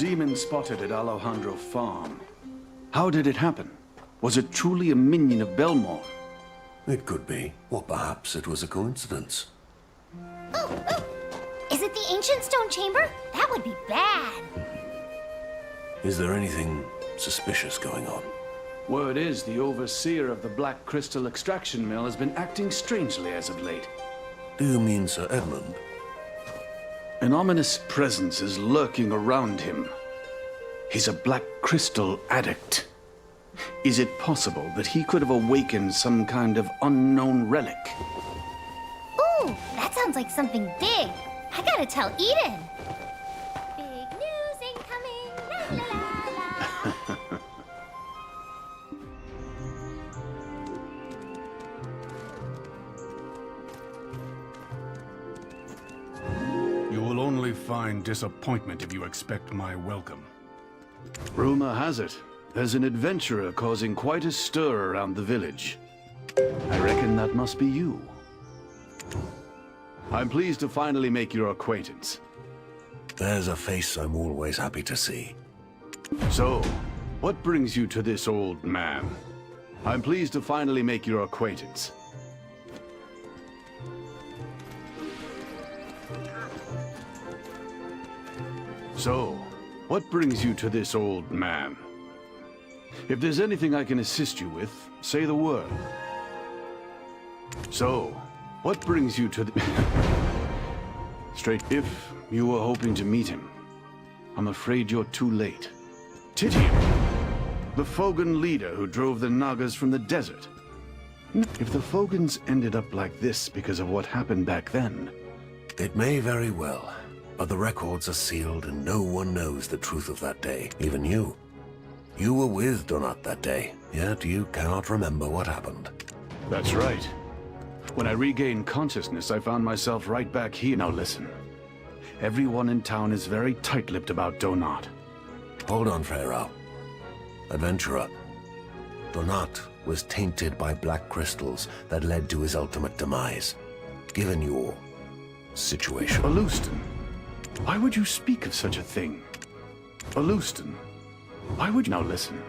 demon spotted at Alejandro Farm. How did it happen? Was it truly a minion of Belmore? It could be, or perhaps it was a coincidence. Oh! Is it the ancient stone chamber? That would be bad. Is there anything suspicious going on? Word is the overseer of the Black Crystal extraction mill has been acting strangely as of late. Do you mean Sir Edmund? An ominous presence is lurking around him. He's a Black Crystal addict. Is it possible that he could have awakened some kind of unknown relic? Ooh, that sounds like something big. I gotta tell Eden. Big news incoming, la la la la. You will only find disappointment if you expect my welcome. Rumor has it, there's an adventurer causing quite a stir around the village. I reckon that must be you. I'm pleased to finally make your acquaintance. There's a face I'm always happy to see. So, what brings you to this old man? I'm pleased to finally make your acquaintance. So, what brings you to this old man? If there's anything I can assist you with, say the word. So, what brings you to the... Straight, if you were hoping to meet him, I'm afraid you're too late. Titium, the Fogan leader who drove the Nagas from the desert. If the Fogans ended up like this because of what happened back then... It may very well, but the records are sealed and no one knows the truth of that day, even you. You were with Donat that day, yet you cannot remember what happened. That's right. When I regained consciousness, I found myself right back here. Now listen. Everyone in town is very tight-lipped about Donat. Hold on, Freyrao. Adventurer. Donat was tainted by black crystals that led to his ultimate demise. Given your situation... Alustan, why would you speak of such a thing? Alustan, why would you... Now listen.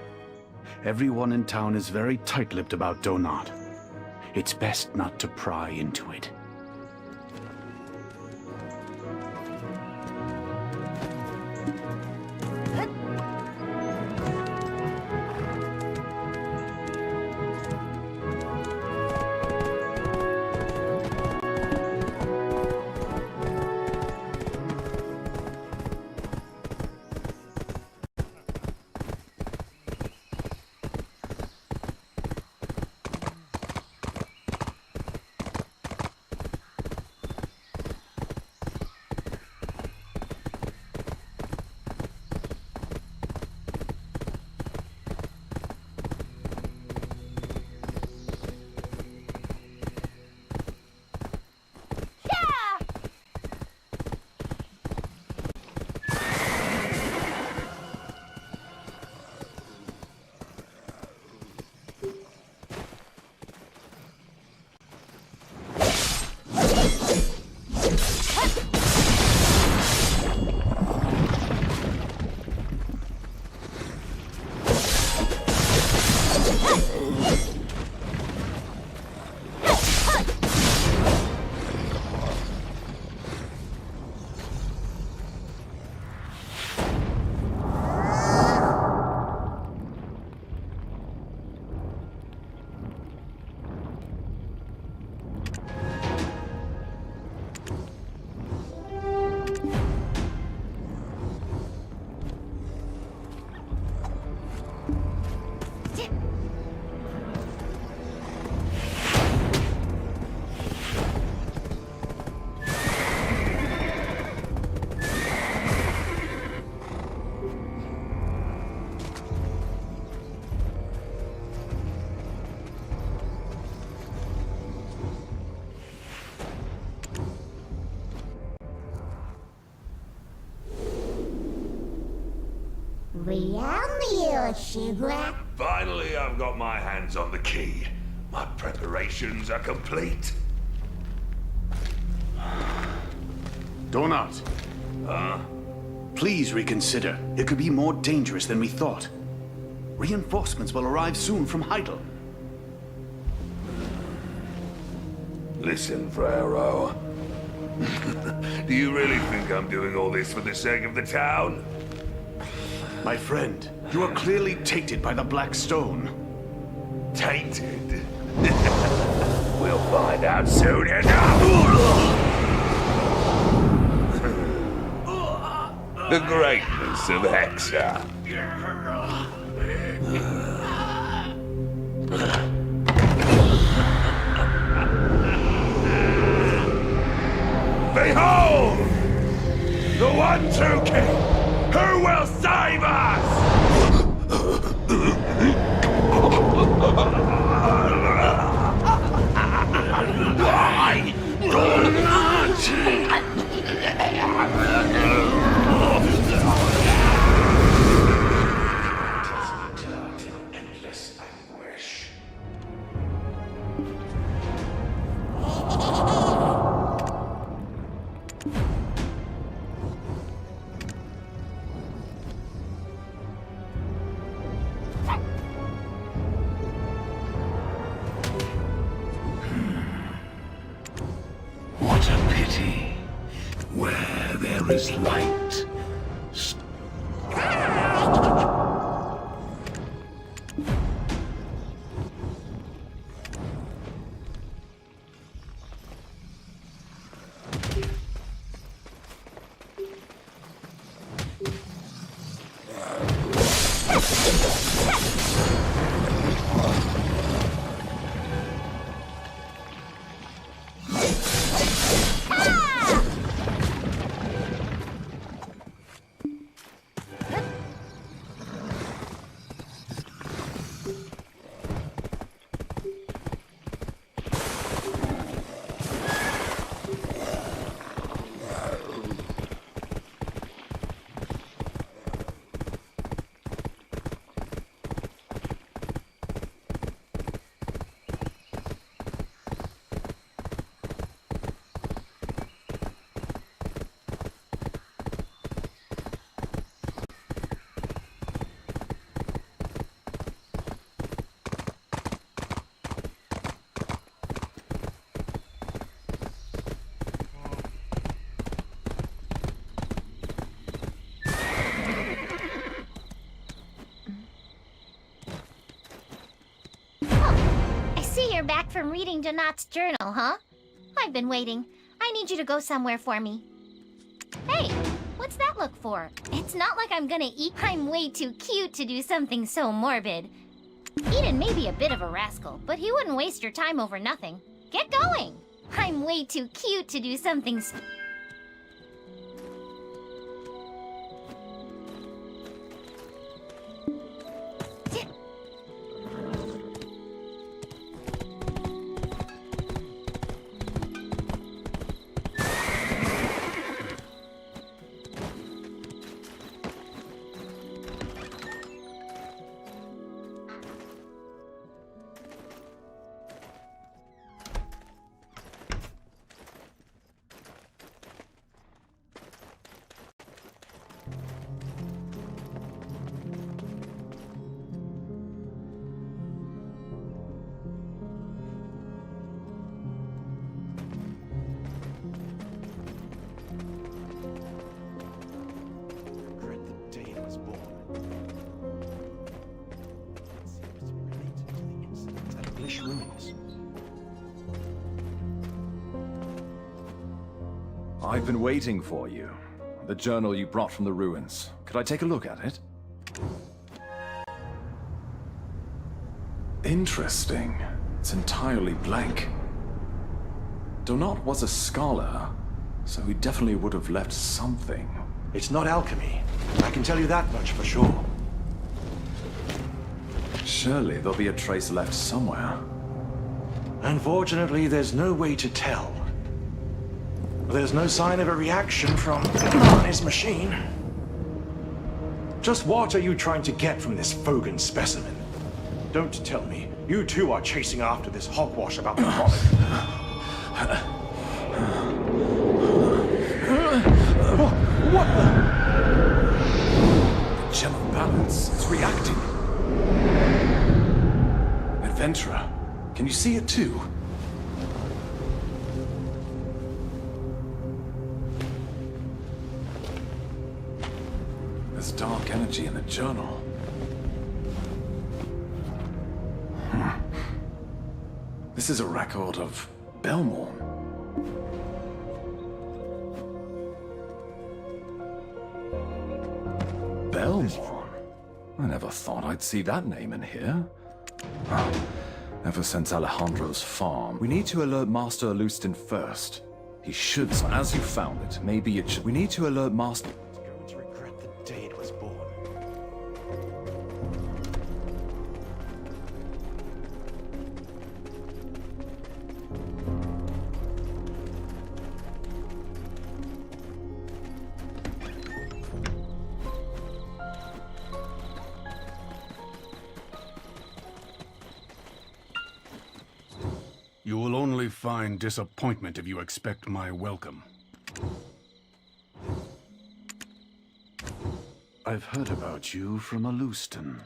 Everyone in town is very tight-lipped about Donat. It's best not to pry into it. Finally, I've got my hands on the key. My preparations are complete. Donat. Please reconsider. It could be more dangerous than we thought. Reinforcements will arrive soon from Heidel. Listen, Frero. Do you really think I'm doing all this for the sake of the town? My friend, you are clearly tainted by the Black Stone. Tainted? We'll find out soon enough! The greatness of Hexa. Behold! The one true king who will save us! Why endless anguish. What a pity. Where there is light. You're back from reading Donat's journal, huh? I've been waiting. I need you to go somewhere for me. Hey, what's that look for? It's not like I'm gonna eat. I'm way too cute to do something so morbid. Eden may be a bit of a rascal, but he wouldn't waste your time over nothing. Get going! I'm way too cute to do something I've been waiting for you. The journal you brought from the ruins. Could I take a look at it? Interesting. It's entirely blank. Donat was a scholar, so he definitely would have left something. It's not alchemy. I can tell you that much for sure. Surely there'll be a trace left somewhere. Unfortunately, there's no way to tell. There's no sign of a reaction from his machine. Just what are you trying to get from this Fogan specimen? Don't tell me you too are chasing after this hogwash about the frolic. What the? balance. It's reacting. Adventurer, can you see it too? There's dark energy in the journal. This is a record of Belmorn. Belmorn? I never thought I'd see that name in here. Ever since Alejandro's farm. We need to alert Master Alustin first. He should, as you found it, maybe it should. We need to alert Master... Going to regret the day it was born. You will only find disappointment if you expect my welcome. I've heard about you from Alustin.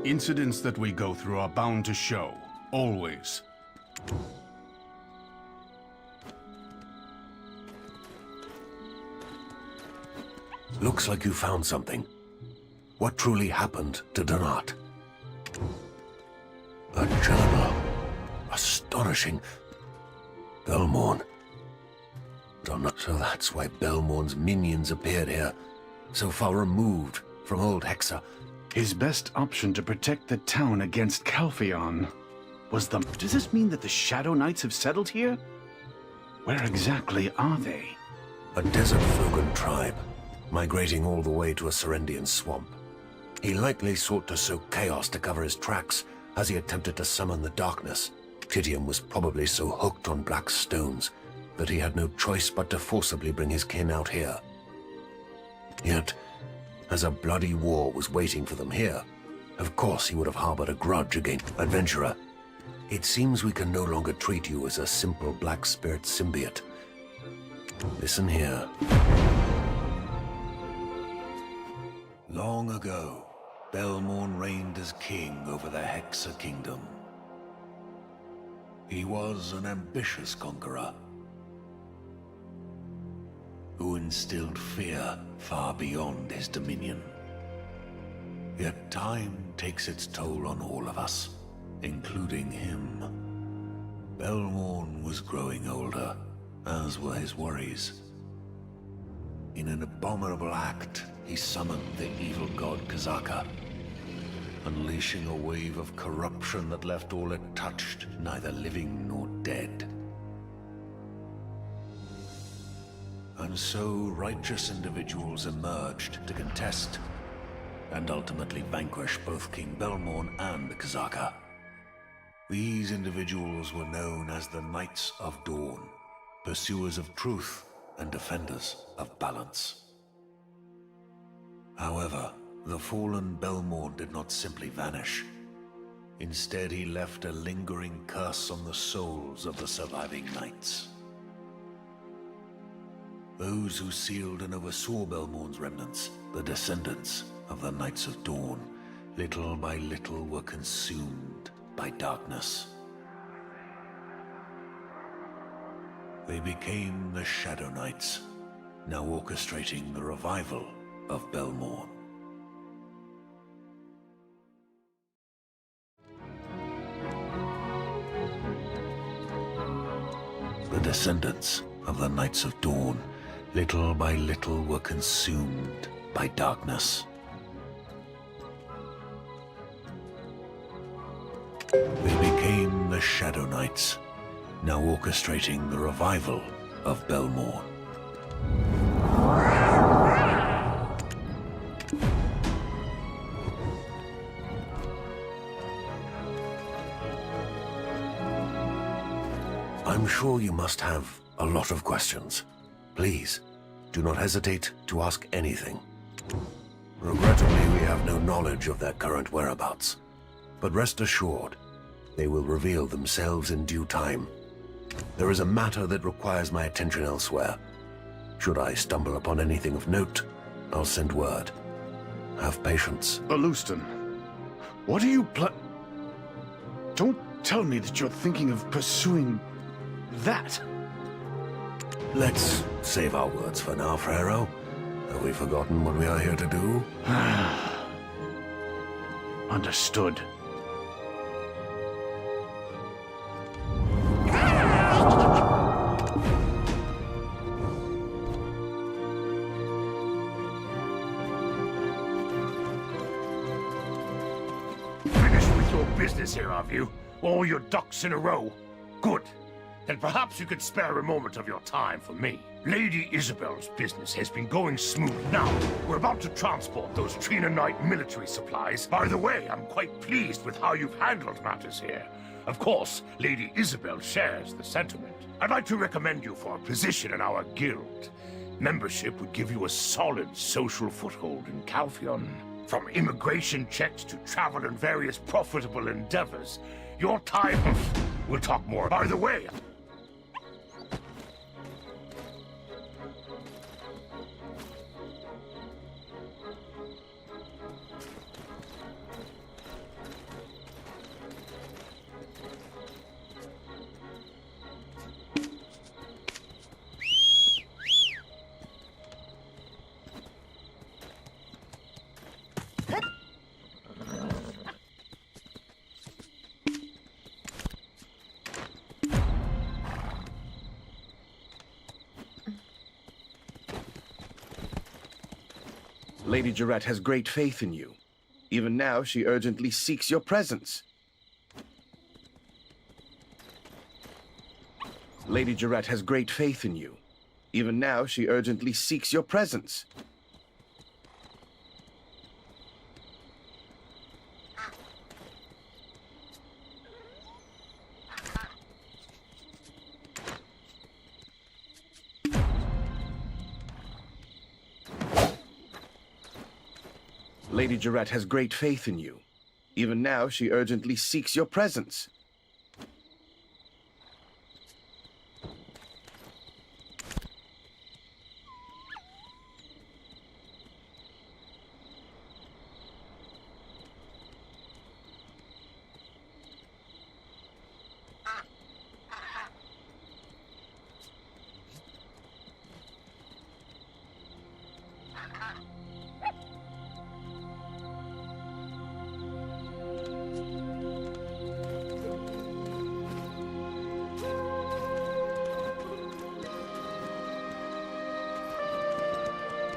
Incidents that we go through are bound to show. Always. Looks like you found something. What truly happened to Donat? A journal. Astonishing. Belmorn. Donat. So that's why Belmorn's minions appeared here. So far removed from old Hexa. His best option to protect the town against Calpheon was the... Does this mean that the Shadow Knights have settled here? Where exactly are they? A desert Fogan tribe, migrating all the way to a Serendian swamp. He likely sought to sow chaos to cover his tracks as he attempted to summon the darkness. Titium was probably so hooked on black stones that he had no choice but to forcibly bring his kin out here. Yet, as a bloody war was waiting for them here, of course he would have harbored a grudge against Adventurer. It seems we can no longer treat you as a simple black spirit symbiote. Listen here. Long ago, Belmorn reigned as king over the Hexa Kingdom. He was an ambitious conqueror who instilled fear far beyond his dominion. Yet time takes its toll on all of us, including him. Belmorn was growing older, as were his worries. In an abominable act, he summoned the evil god Kazaka, unleashing a wave of corruption that left all it touched neither living nor dead. And so righteous individuals emerged to contest and ultimately vanquish both King Belmorn and the Kazaka. These individuals were known as the Knights of Dawn, pursuers of truth and defenders of balance. However, the fallen Belmorn did not simply vanish. Instead, he left a lingering curse on the souls of the surviving knights. Those who sealed and oversaw Belmorn's remnants, the descendants of the Knights of Dawn, little by little were consumed by darkness. They became the Shadow Knights, now orchestrating the revival of Belmorn. The descendants of the Knights of Dawn, little by little were consumed by darkness. They became the Shadow Knights, now orchestrating the revival of Belmorn. I'm sure you must have a lot of questions. Please, do not hesitate to ask anything. Regrettably, we have no knowledge of their current whereabouts. But rest assured, they will reveal themselves in due time. There is a matter that requires my attention elsewhere. Should I stumble upon anything of note, I'll send word. Have patience. Alustin, what are you Don't tell me that you're thinking of pursuing that. Let's save our words for now, Frero. Have we forgotten what we are here to do? Understood. Finished with your business here, have you? All your ducks in a row? Good. Then perhaps you could spare a moment of your time for me. Lady Isabel's business has been going smooth. Now, we're about to transport those Trina Knight military supplies. By the way, I'm quite pleased with how you've handled matters here. Of course, Lady Isabel shares the sentiment. I'd like to recommend you for a position in our guild. Membership would give you a solid social foothold in Calphion. From immigration checks to travel and various profitable endeavors, your time... We'll talk more. By the way... Lady Jarrett has great faith in you. Even now, she urgently seeks your presence. Lady Jarrett has great faith in you. Even now, she urgently seeks your presence. Lady Jarrett has great faith in you. Even now, she urgently seeks your presence.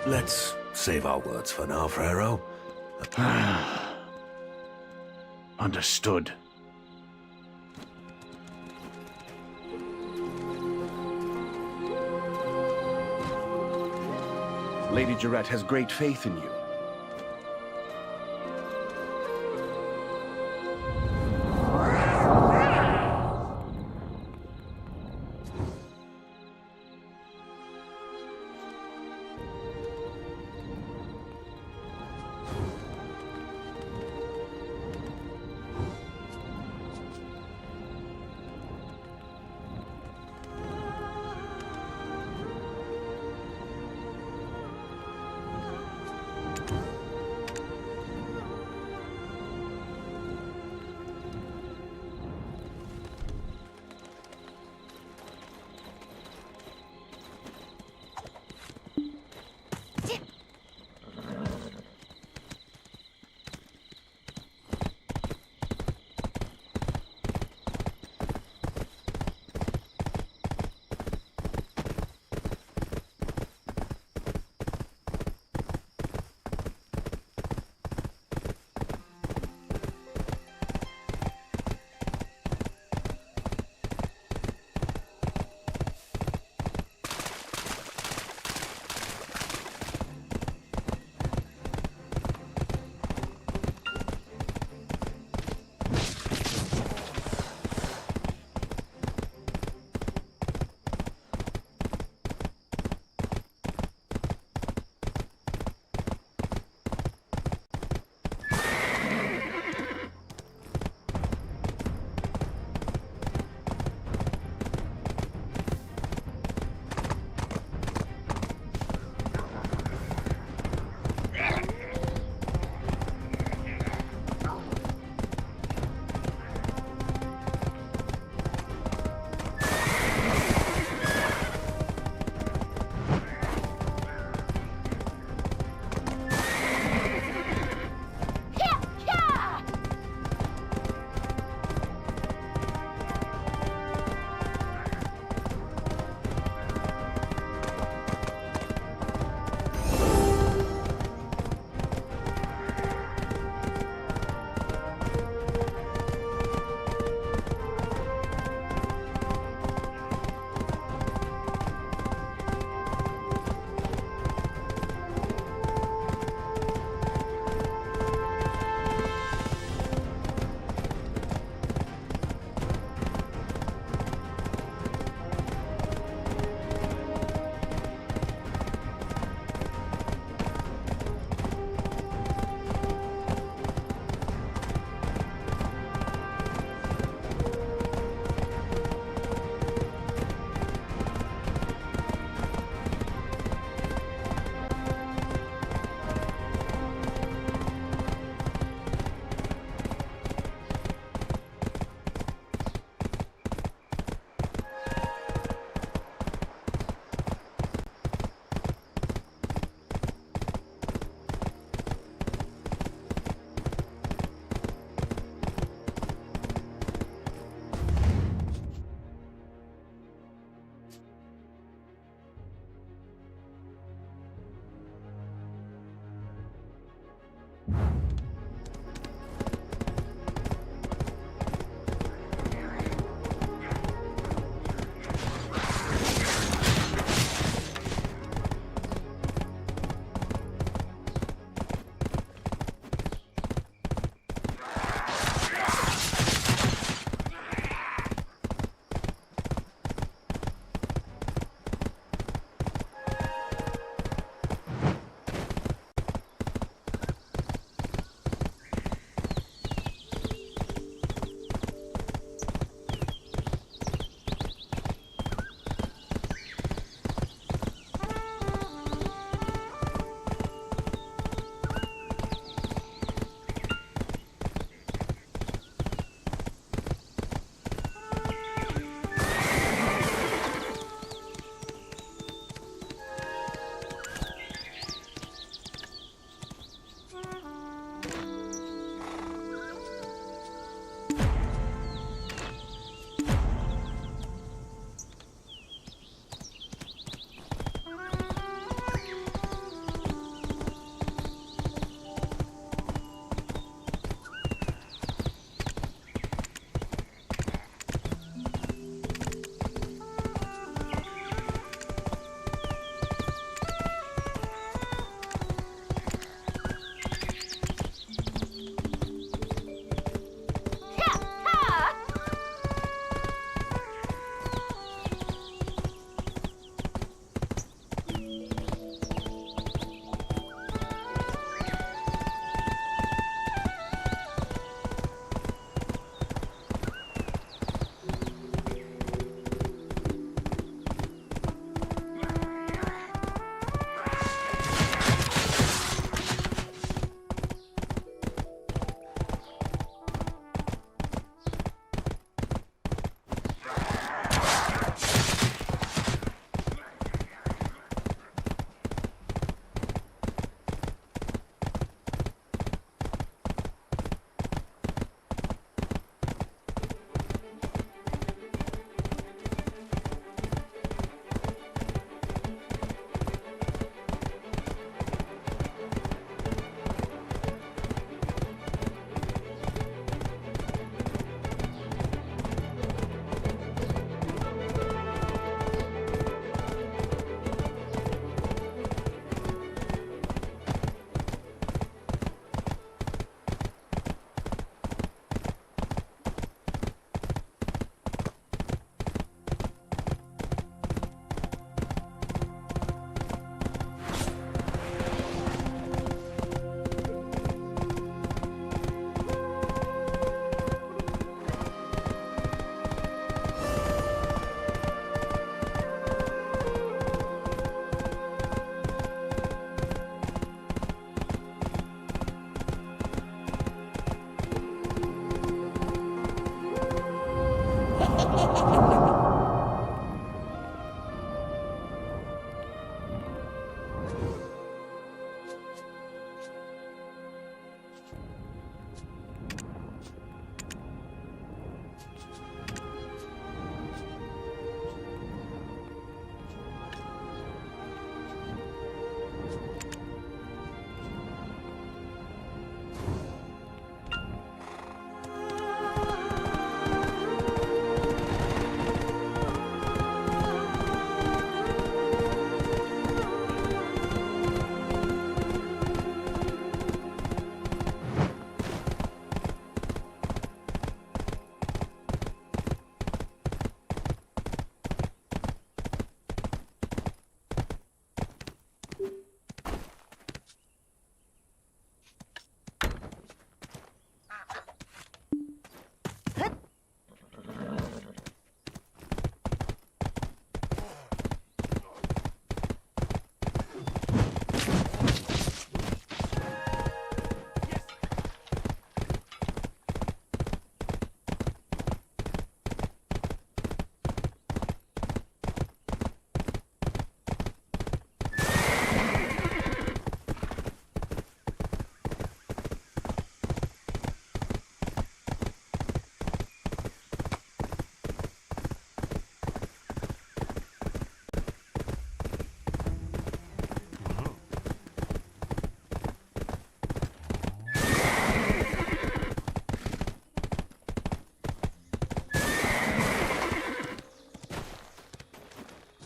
Let's save our words for now, Frero. Understood. Lady Jarrett has great faith in you.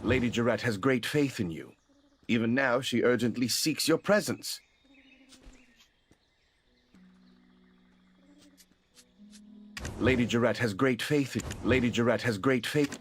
Lady Jarette has great faith in you. Even now, she urgently seeks your presence. Lady Jarette has great faith in Lady Jarette has great faith.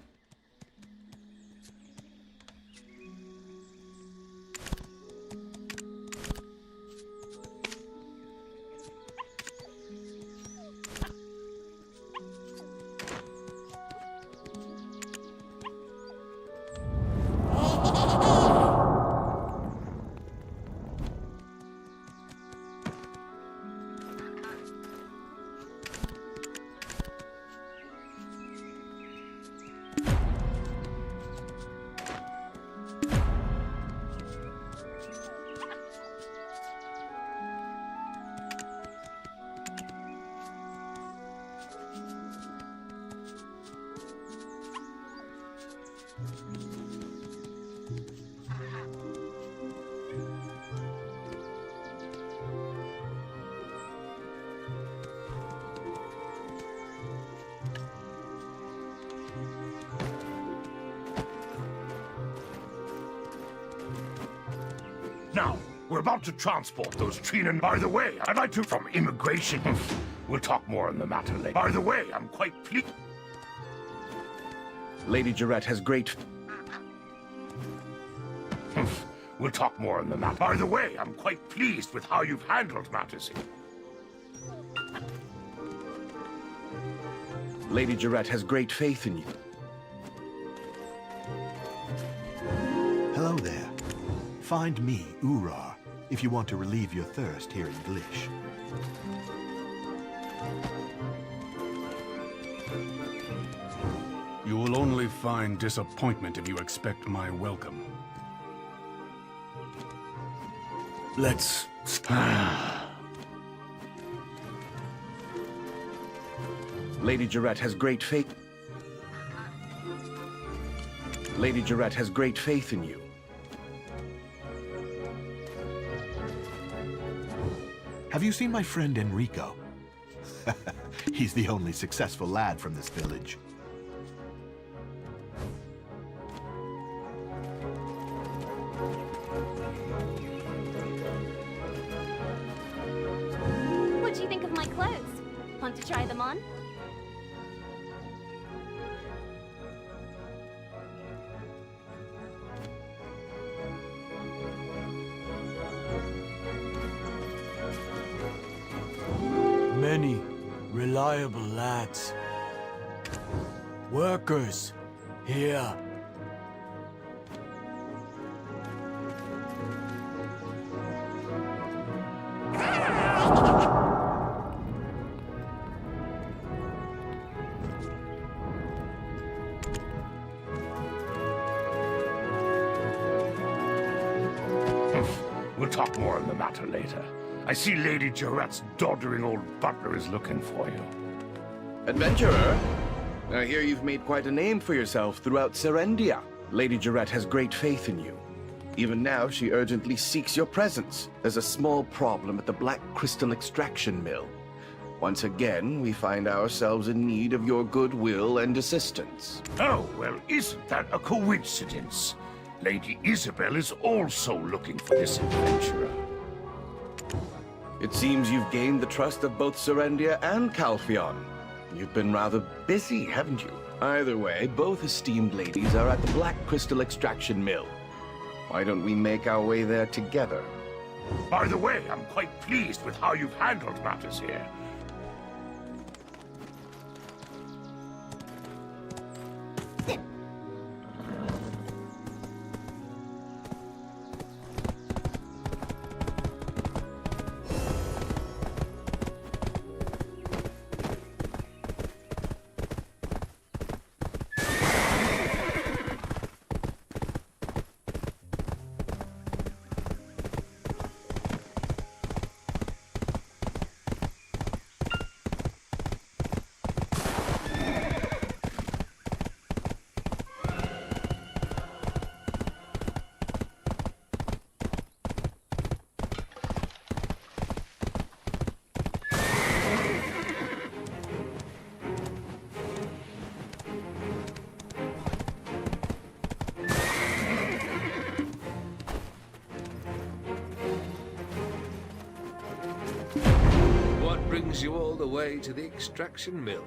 Now, we're about to transport those Trina. By the way, I'd like to from immigration. We'll talk more on the matter later. By the way, I'm quite pleased. Lady Jarette has great... We'll talk more on the matter. By the way, I'm quite pleased with how you've handled matters here. Lady Jarette has great faith in you. Hello there. Find me, Urar, if you want to relieve your thirst here in Glish. You will only find disappointment if you expect my welcome. Let's... Lady Jarette has great faith... Lady Jarette has great faith in you. Have you seen my friend Enrico? He's the only successful lad from this village. What do you think of my clothes? Want to try them on? Many reliable lads. Workers here. We'll talk more on the matter later. I see Lady Jarrett's doddering old butler is looking for you. Adventurer, I hear you've made quite a name for yourself throughout Serendia. Lady Jarrett has great faith in you. Even now, she urgently seeks your presence. There's a small problem at the Black Crystal Extraction Mill. Once again, we find ourselves in need of your goodwill and assistance. Oh, well, isn't that a coincidence? Lady Isabel is also looking for this adventurer. It seems you've gained the trust of both Serendia and Calpheon. You've been rather busy, haven't you? Either way, both esteemed ladies are at the Black Crystal Extraction Mill. Why don't we make our way there together? By the way, I'm quite pleased with how you've handled matters here. What brings you all the way to the extraction mill?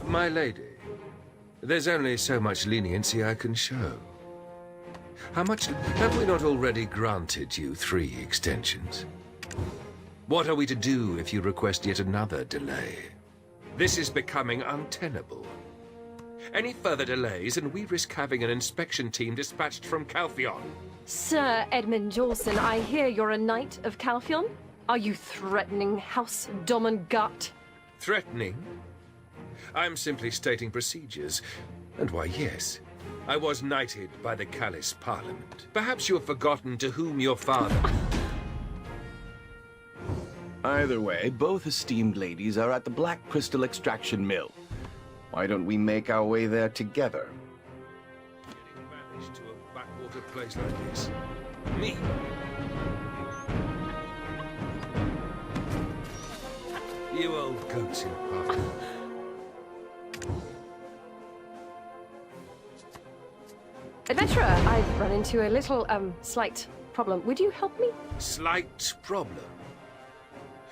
My lady, there's only so much leniency I can show. How much have we not already granted you 3 extensions? What are we to do if you request yet another delay? This is becoming untenable. Any further delays and we risk having an inspection team dispatched from Calpheon. Sir Edmund Jawson, I hear you're a knight of Calpheon? Are you threatening House Domingat? Threatening? I'm simply stating procedures. And why, yes, I was knighted by the Callis Parliament. Perhaps you have forgotten to whom your father... Either way, both esteemed ladies are at the Black Crystal Extraction Mill. Why don't we make our way there together? Getting banished to a backwater place like this. Me? You old goats in park. Adventurer, I've run into a little, slight problem. Would you help me? Slight problem?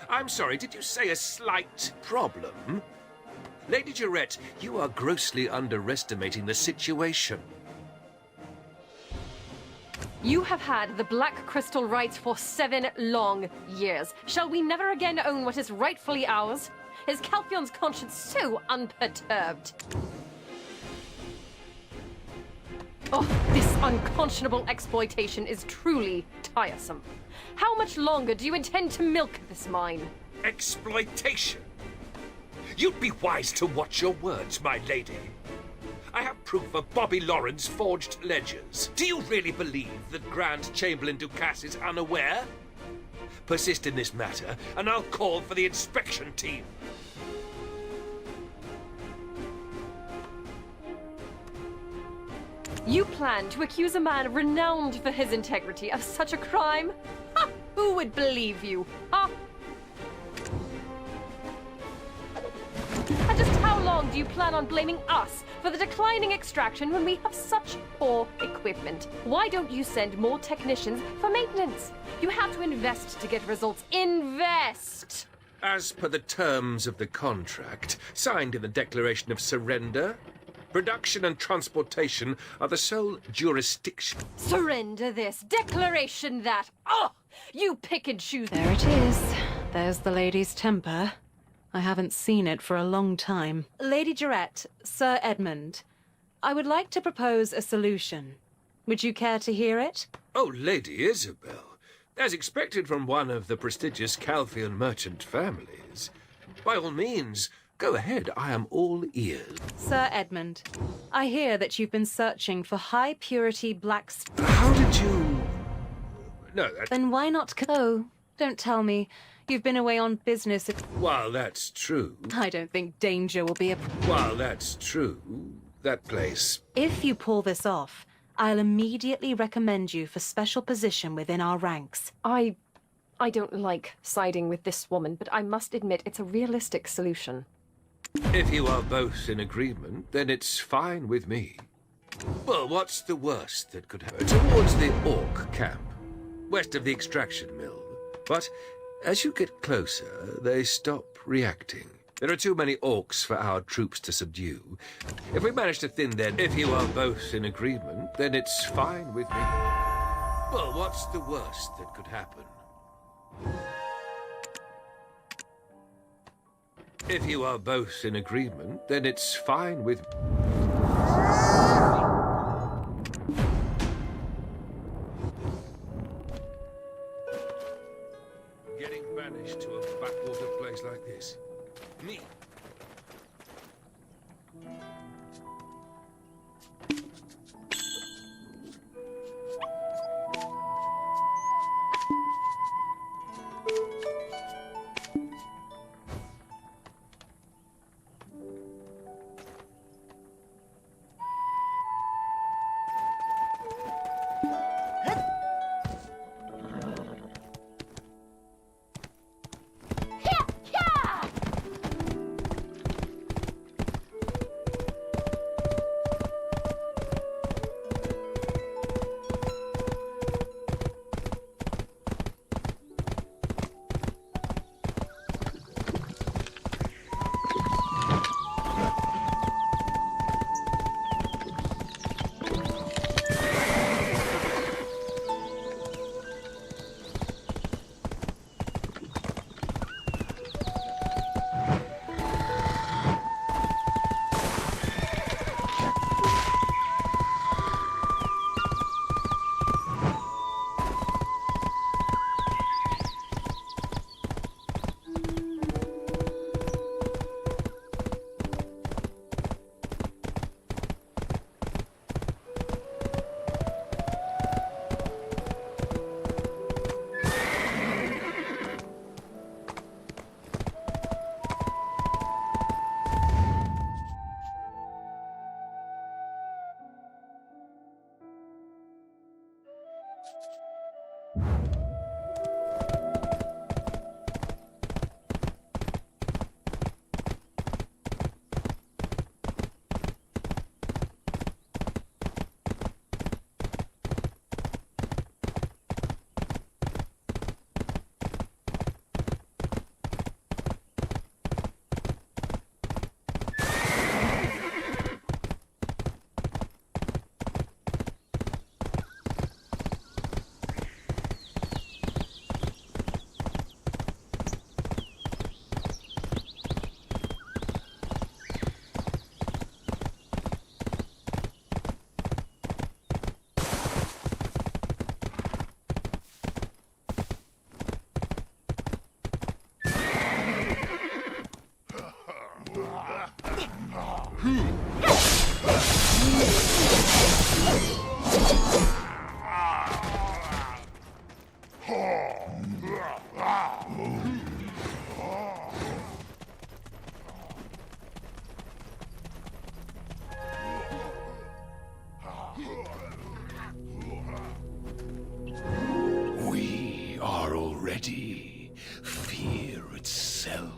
I'm sorry, did you say a slight problem? Lady Jarrett, you are grossly underestimating the situation. You have had the Black Crystal rights for 7 long years. Shall we never again own what is rightfully ours? Is Calpheon's conscience so unperturbed? Oh, this unconscionable exploitation is truly tiresome. How much longer do you intend to milk this mine? Exploitation? You'd be wise to watch your words, my lady. I have proof of Bobby Lauren's forged ledgers. Do you really believe that Grand Chamberlain Ducasse is unaware? Persist in this matter, and I'll call for the inspection team. You plan to accuse a man renowned for his integrity of such a crime? Ha! Who would believe you? Ha! And just how long do you plan on blaming us for the declining extraction when we have such poor equipment? Why don't you send more technicians for maintenance? You have to invest to get results. Invest! As per the terms of the contract, signed in the Declaration of Surrender, production and transportation are the sole jurisdiction. Surrender this, declaration that. Oh, you pick and choose. There it is. There's the lady's temper. I haven't seen it for a long time. Lady Jarrett, Sir Edmund, I would like to propose a solution. Would you care to hear it? Oh, Lady Isabel, as expected from one of the prestigious Calpheon merchant families. By all means, Go ahead, I am all ears. Sir Edmund, I hear that you've been searching for high-purity black... How did you... No, that... Then why not go? Don't tell me. You've been away on business. While that's true... I don't think danger will be a... While that's true, that place... If you pull this off, I'll immediately recommend you for special position within our ranks. I don't like siding with this woman, but I must admit it's a realistic solution. If you are both in agreement, then it's fine with me. Well, what's the worst that could happen? Towards the Orc camp, west of the extraction mill. But as you get closer, they stop reacting. There are too many Orcs for our troops to subdue. If we manage to thin them, if you are both in agreement, then it's fine with me. Well, what's the worst that could happen? If you are both in agreement, then it's fine with me. Getting banished to a backwater place like this. Me. We are already fear itself.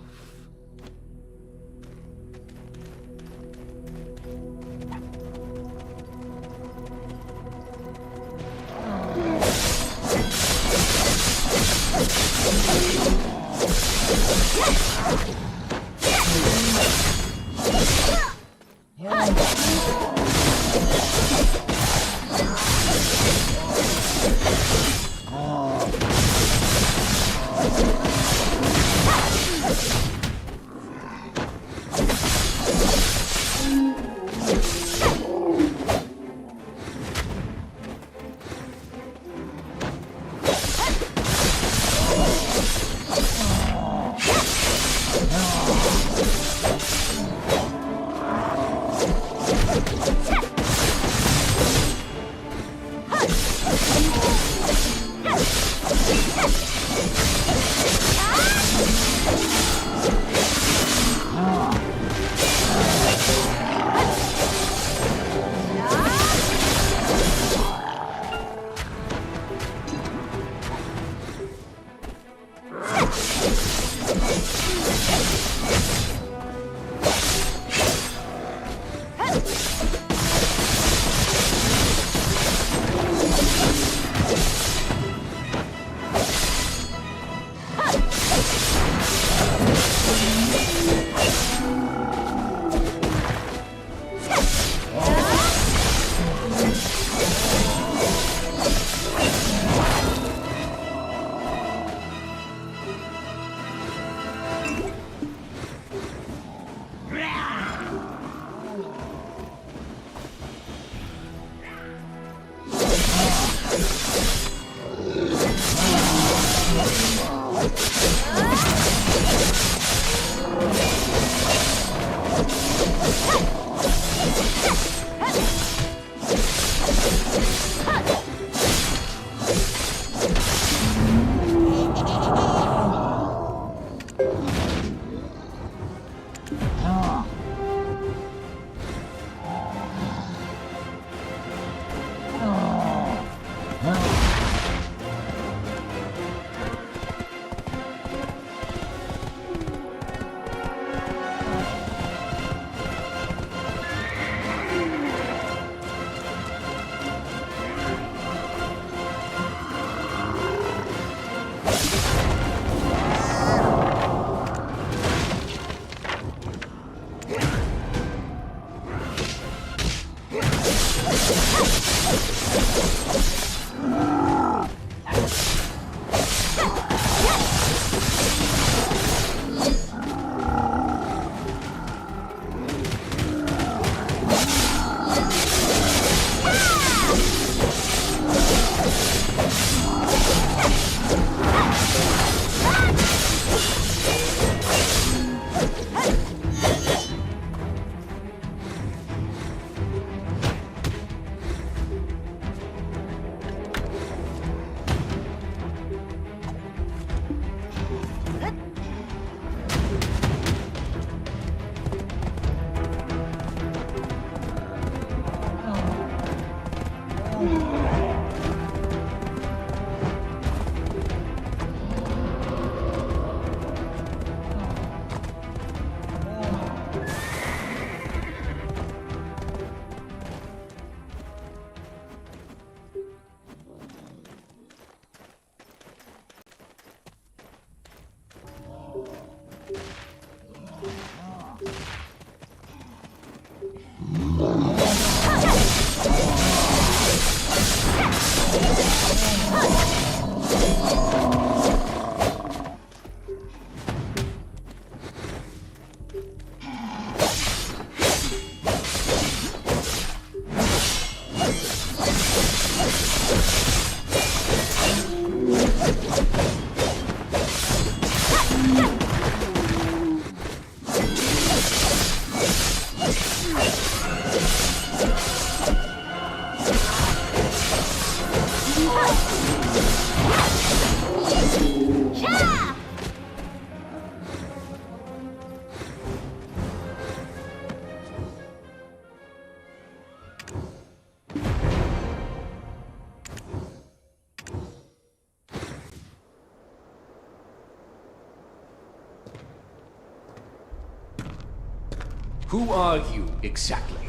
Who are you, exactly?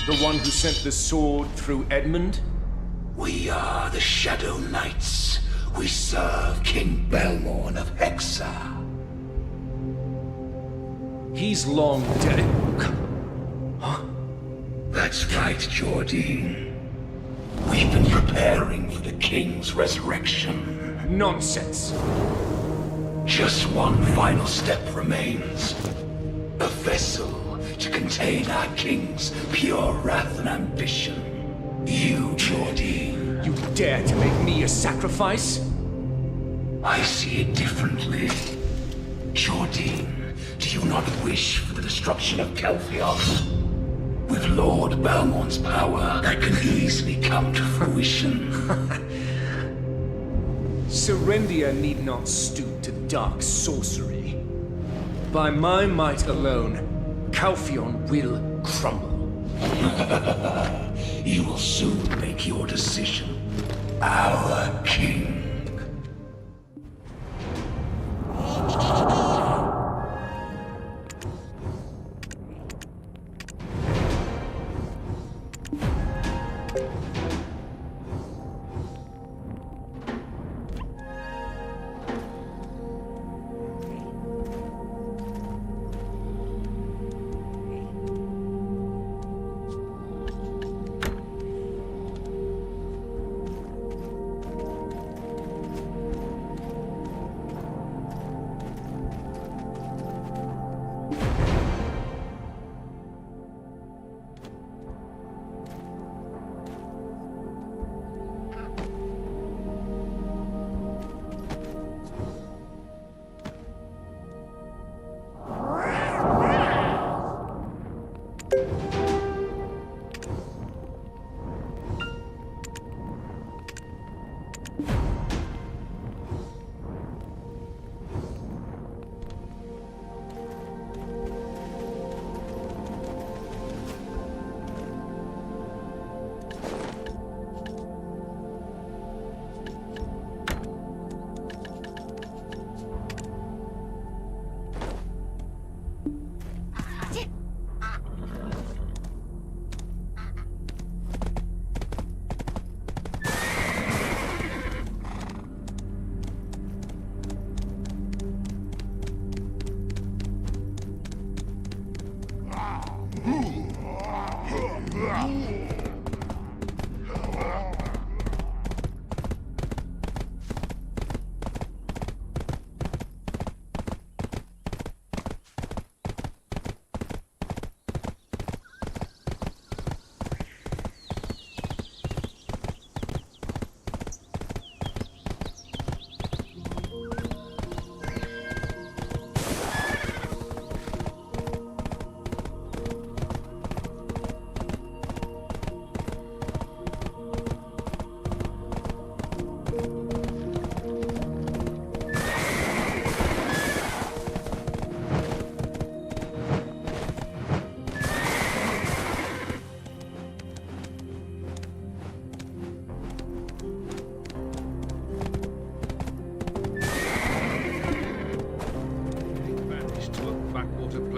The one who sent the sword through Edmund? We are the Shadow Knights. We serve King Belmorn of Hexa. He's long dead. Huh? That's right, Jordine. We've been preparing for the King's resurrection. Nonsense. Just one final step remains. A vessel to contain our King's pure wrath and ambition. You, Jordine. You dare to make me a sacrifice? I see it differently. Jordine, do you not wish for the destruction of Kelfion? With Lord Belmorn's power, that can easily come to fruition. Serendia need not stoop to dark sorcery. By my might alone, Calphion will crumble. You will soon make your decision. Our king.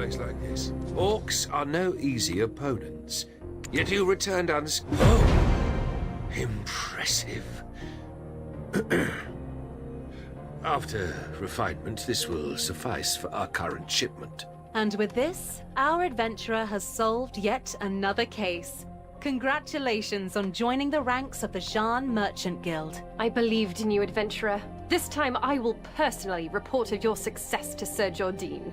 Like this. Orcs are no easy opponents. Yet you returned Oh! Impressive. After refinement, this will suffice for our current shipment. And with this, our adventurer has solved yet another case. Congratulations on joining the ranks of the Jean Merchant Guild. I believed in you, adventurer. This time I will personally report of your success to Sir Jordine.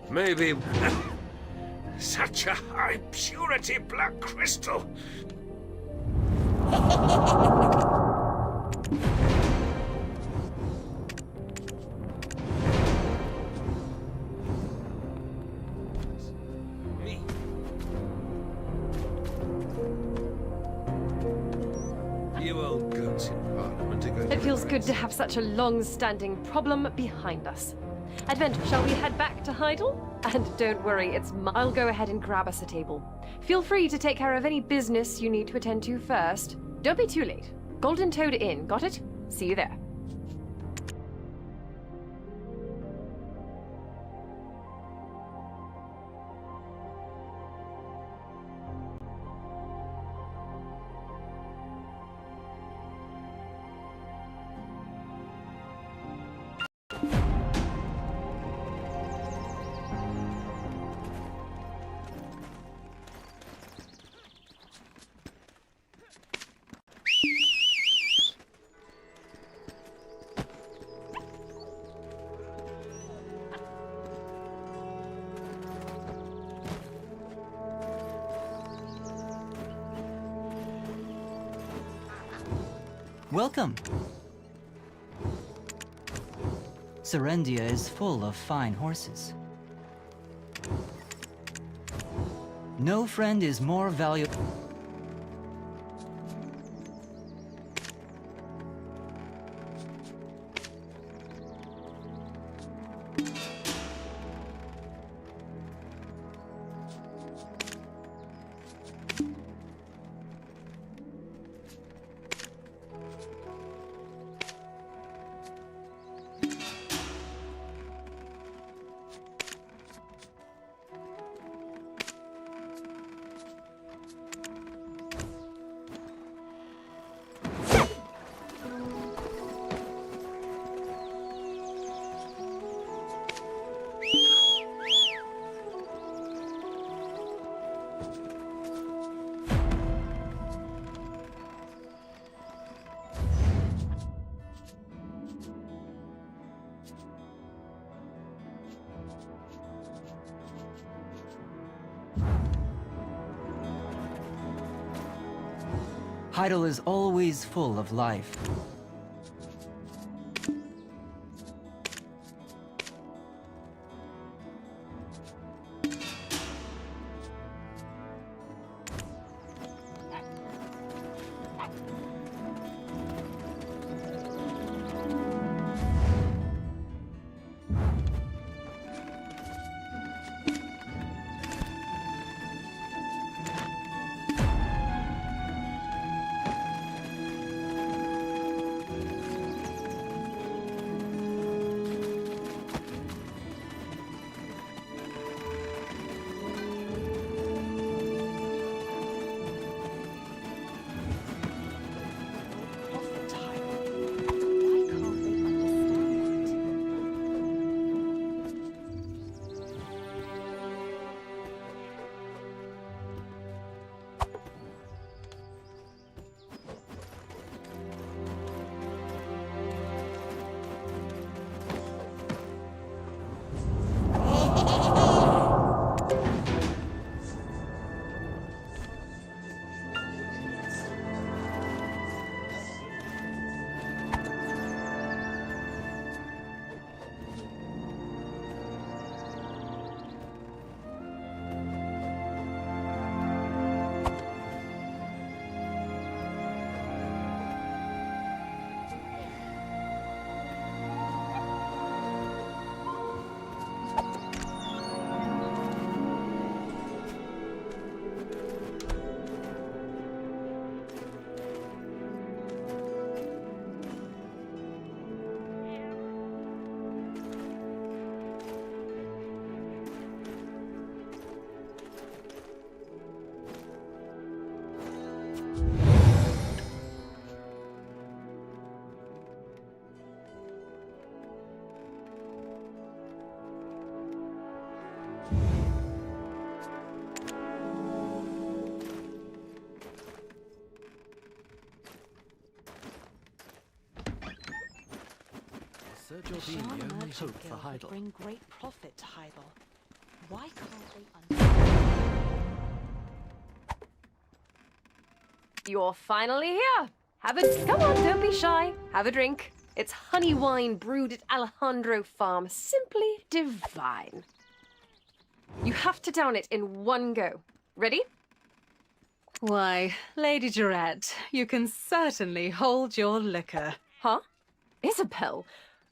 Maybe such a high purity black crystal. Me. You old goats in Parliament are going to... It feels good to have such a long-standing problem behind us. Adventure, shall we head back to Heidel? And don't worry, I'll go ahead and grab us a table. Feel free to take care of any business you need to attend to first. Don't be too late. Golden Toad Inn, got it? See you there. Welcome. Serendia is full of fine horses. No friend is more valuable. Heidel is always full of life. Sir Jordine, the only hope for Heidel. Bring great profit to Heidel. Why can't they You're finally here. Come on, don't be shy. Have a drink. It's honey wine brewed at Alejandro Farm. Simply divine. You have to down it in one go. Ready? Why, Lady Jarette, you can certainly hold your liquor. Huh? Isabel,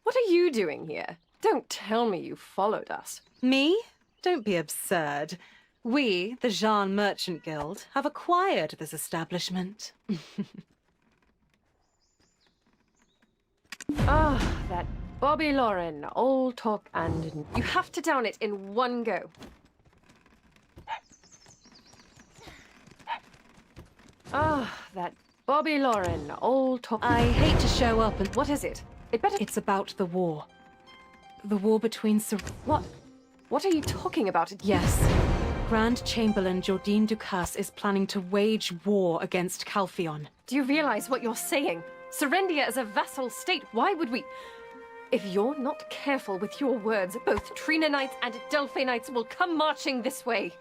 what are you doing here? Don't tell me you followed us. Me? Don't be absurd. We, the Jean Merchant Guild, have acquired this establishment. Ah, that Bobby Lauren, old talk and... You have to down it in one go. Ah, that Bobby Lauren, old talk... I hate to show up and... What is it? It better... It's about the war. The war between What? What are you talking about? Yes. Grand Chamberlain Jordine Ducasse is planning to wage war against Calphion. Do you realize what you're saying? Serendia is a vassal state. Why would we... If you're not careful with your words, both Trina Knights and Delphi Knights will come marching this way.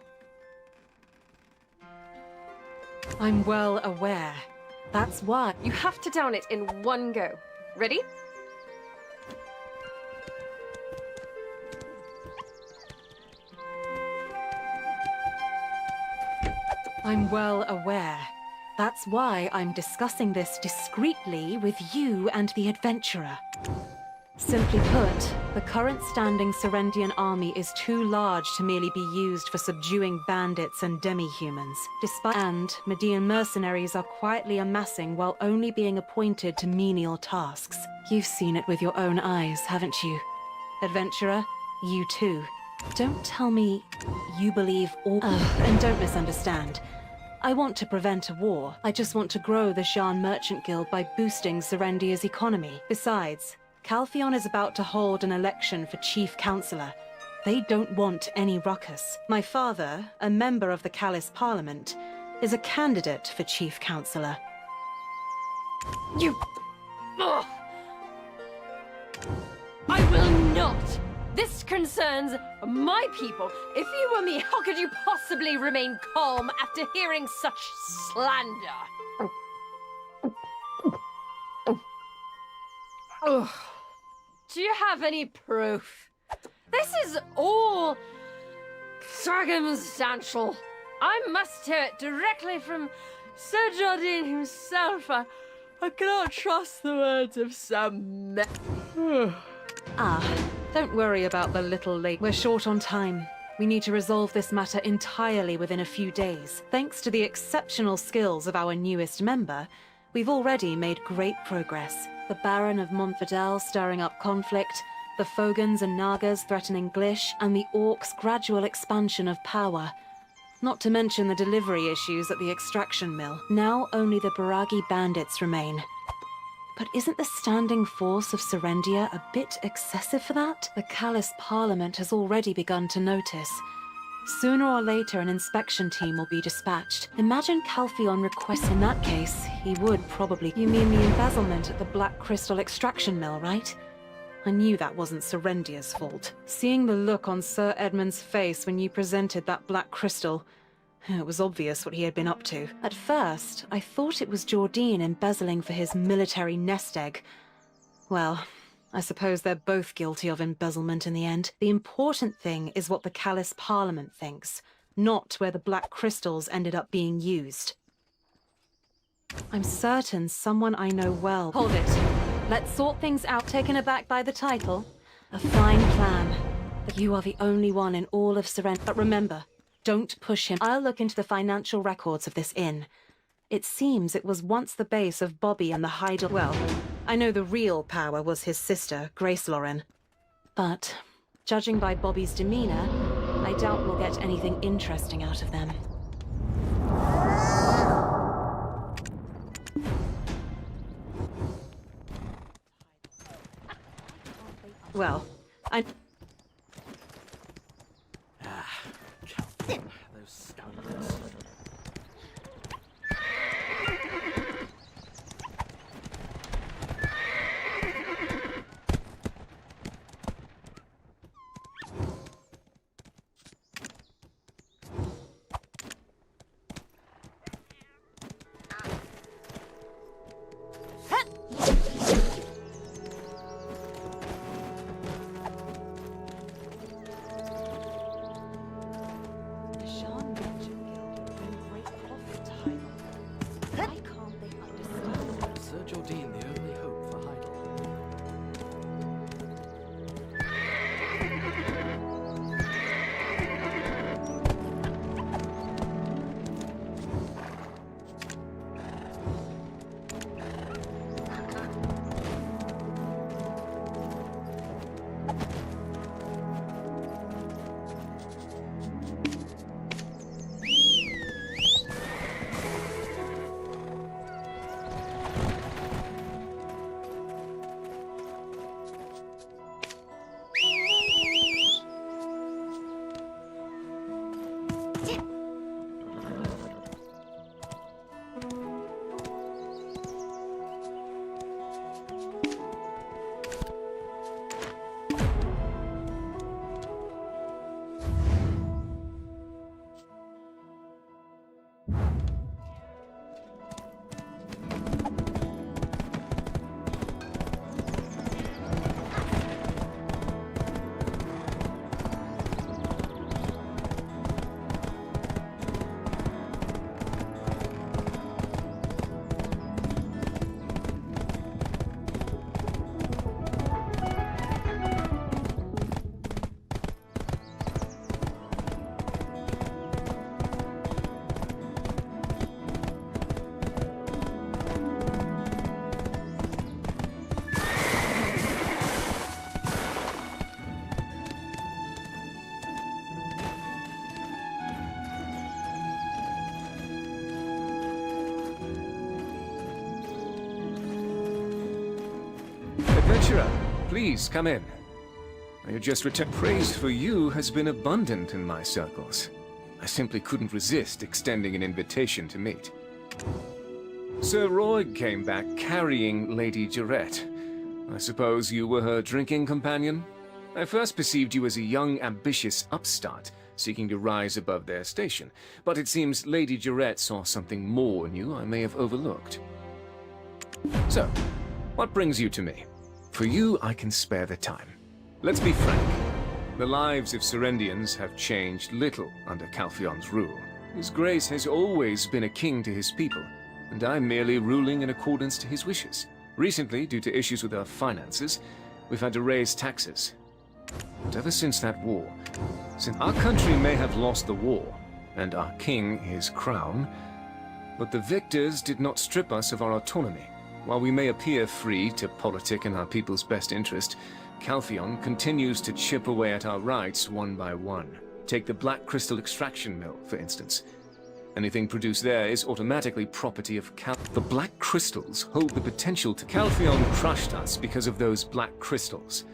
I'm well aware. That's why. You have to down it in one go. Ready? I'm well aware. That's why I'm discussing this discreetly with you and the adventurer. Simply put, the current standing Serendian army is too large to merely be used for subduing bandits and demi-humans. And Median mercenaries are quietly amassing while only being appointed to menial tasks. You've seen it with your own eyes, haven't you? Adventurer, you too. Don't tell me you believe all— and don't misunderstand. I want to prevent a war. I just want to grow the Shan Merchant Guild by boosting Serendia's economy. Besides, Calpheon is about to hold an election for Chief Counselor. They don't want any ruckus. My father, a member of the Callis Parliament, is a candidate for Chief Counselor. You... Ugh. I will not! This concerns my people. If you were me, how could you possibly remain calm after hearing such slander? Ugh. Do you have any proof? This is all circumstantial. I must hear it directly from Sir Jardine himself. I cannot trust the words of some Don't worry about the little late. We're short on time. We need to resolve this matter entirely within a few days. Thanks to the exceptional skills of our newest member, we've already made great progress. The Baron of Montfidel stirring up conflict, the Fogans and Nagas threatening Glish, and the Orcs' gradual expansion of power. Not to mention the delivery issues at the extraction mill. Now only the Baragi bandits remain. But isn't the standing force of Serendia a bit excessive for that? The Callis Parliament has already begun to notice. Sooner or later, an inspection team will be dispatched. Imagine Calpheon requests. In that case, he would probably— You mean the embezzlement at the Black Crystal extraction mill, right? I knew that wasn't Serendia's fault. Seeing the look on Sir Edmund's face when you presented that Black Crystal, it was obvious what he had been up to. At first, I thought it was Jardine embezzling for his military nest egg. Well, I suppose they're both guilty of embezzlement in the end. The important thing is what the Callis Parliament thinks, not where the Black Crystals ended up being used. I'm certain someone I know well— Hold it. Let's sort things out. Taken aback by the title? A fine plan. But you are the only one in all of Serendia. But remember, don't push him. I'll look into the financial records of this inn. It seems it was once the base of Bobby and the Heidel— Well, I know the real power was his sister, Grace Lauren. But, judging by Bobby's demeanor, I doubt we'll get anything interesting out of them. Well, I— Those scoundrels. Sir Jardine, the only hope for Heidel. Please, come in. I just returned. Praise for you has been abundant in my circles. I simply couldn't resist extending an invitation to meet. Sir Roig came back carrying Lady Jarette. I suppose you were her drinking companion? I first perceived you as a young, ambitious upstart, seeking to rise above their station, but it seems Lady Jarette saw something more in you I may have overlooked. So, what brings you to me? For you, I can spare the time. Let's be frank. The lives of Serendians have changed little under Calphion's rule. His Grace has always been a king to his people, and I'm merely ruling in accordance to his wishes. Recently, due to issues with our finances, we've had to raise taxes. But ever since that war, since our country may have lost the war, and our king his crown, but the victors did not strip us of our autonomy. While we may appear free to politic in our people's best interest, Calphion continues to chip away at our rights one by one. Take the Black Crystal extraction mill, for instance. Anything produced there is automatically property of The Black Crystals hold the potential to... Calphion crushed us because of those Black Crystals.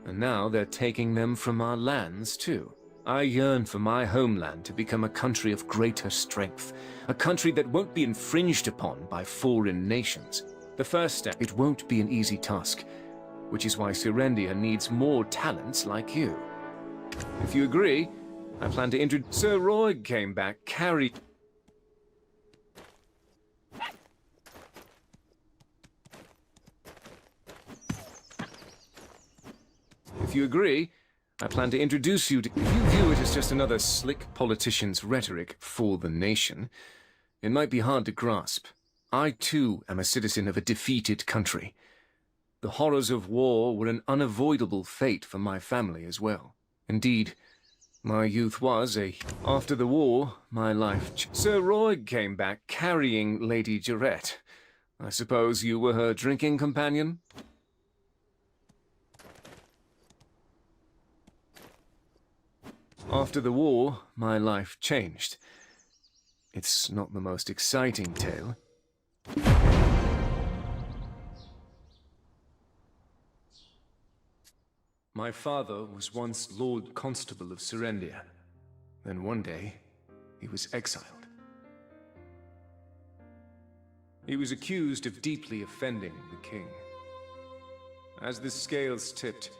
And now they're taking them from our lands, too. I yearn for my homeland to become a country of greater strength. A country that won't be infringed upon by foreign nations. The first step, it won't be an easy task, which is why Serendia needs more talents like you. If you agree, I plan to introduce... Sir Roig came back carried... If you agree, I plan to introduce you to... If you view it as just another slick politician's rhetoric for the nation, it might be hard to grasp. I, too, am a citizen of a defeated country. The horrors of war were an unavoidable fate for my family as well. Indeed, my youth was a... After the war, my life... Sir Roig came back carrying Lady Jarette. I suppose you were her drinking companion? After the war, my life changed. It's not the most exciting tale. My father was once Lord Constable of Serendia. Then one day, he was exiled. He was accused of deeply offending the king. As the scales tipped,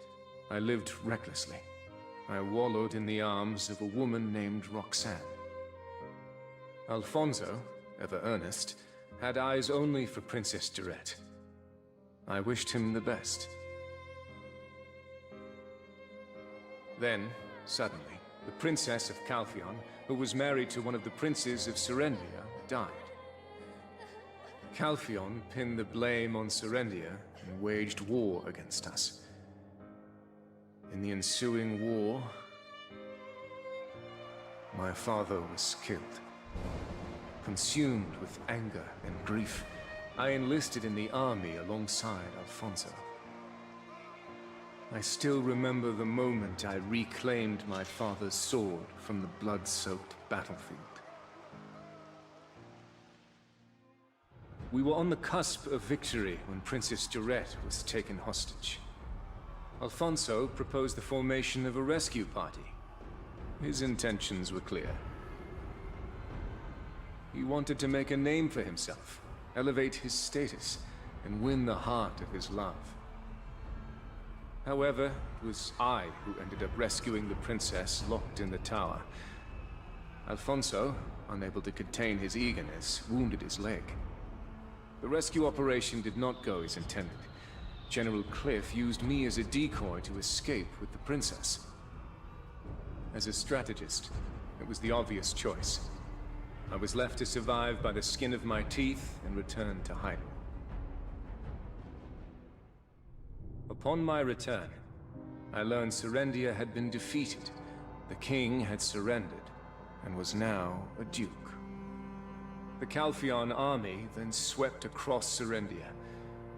I lived recklessly. I wallowed in the arms of a woman named Roxanne. Alfonso, ever earnest, had eyes only for Princess Jarette. I wished him the best. Then, suddenly, the Princess of Calphion, who was married to one of the princes of Serendia, died. Calphion pinned the blame on Serendia and waged war against us. In the ensuing war, my father was killed. Consumed with anger and grief, I enlisted in the army alongside Alfonso. I still remember the moment I reclaimed my father's sword from the blood-soaked battlefield. We were on the cusp of victory when Princess Jarette was taken hostage. Alfonso proposed the formation of a rescue party. His intentions were clear. He wanted to make a name for himself, elevate his status, and win the heart of his love. However, it was I who ended up rescuing the princess locked in the tower. Alfonso, unable to contain his eagerness, wounded his leg. The rescue operation did not go as intended. General Cliff used me as a decoy to escape with the princess. As a strategist, it was the obvious choice. I was left to survive by the skin of my teeth and return to hiding. Upon my return, I learned Serendia had been defeated. The king had surrendered and was now a duke. The Calphion army then swept across Serendia,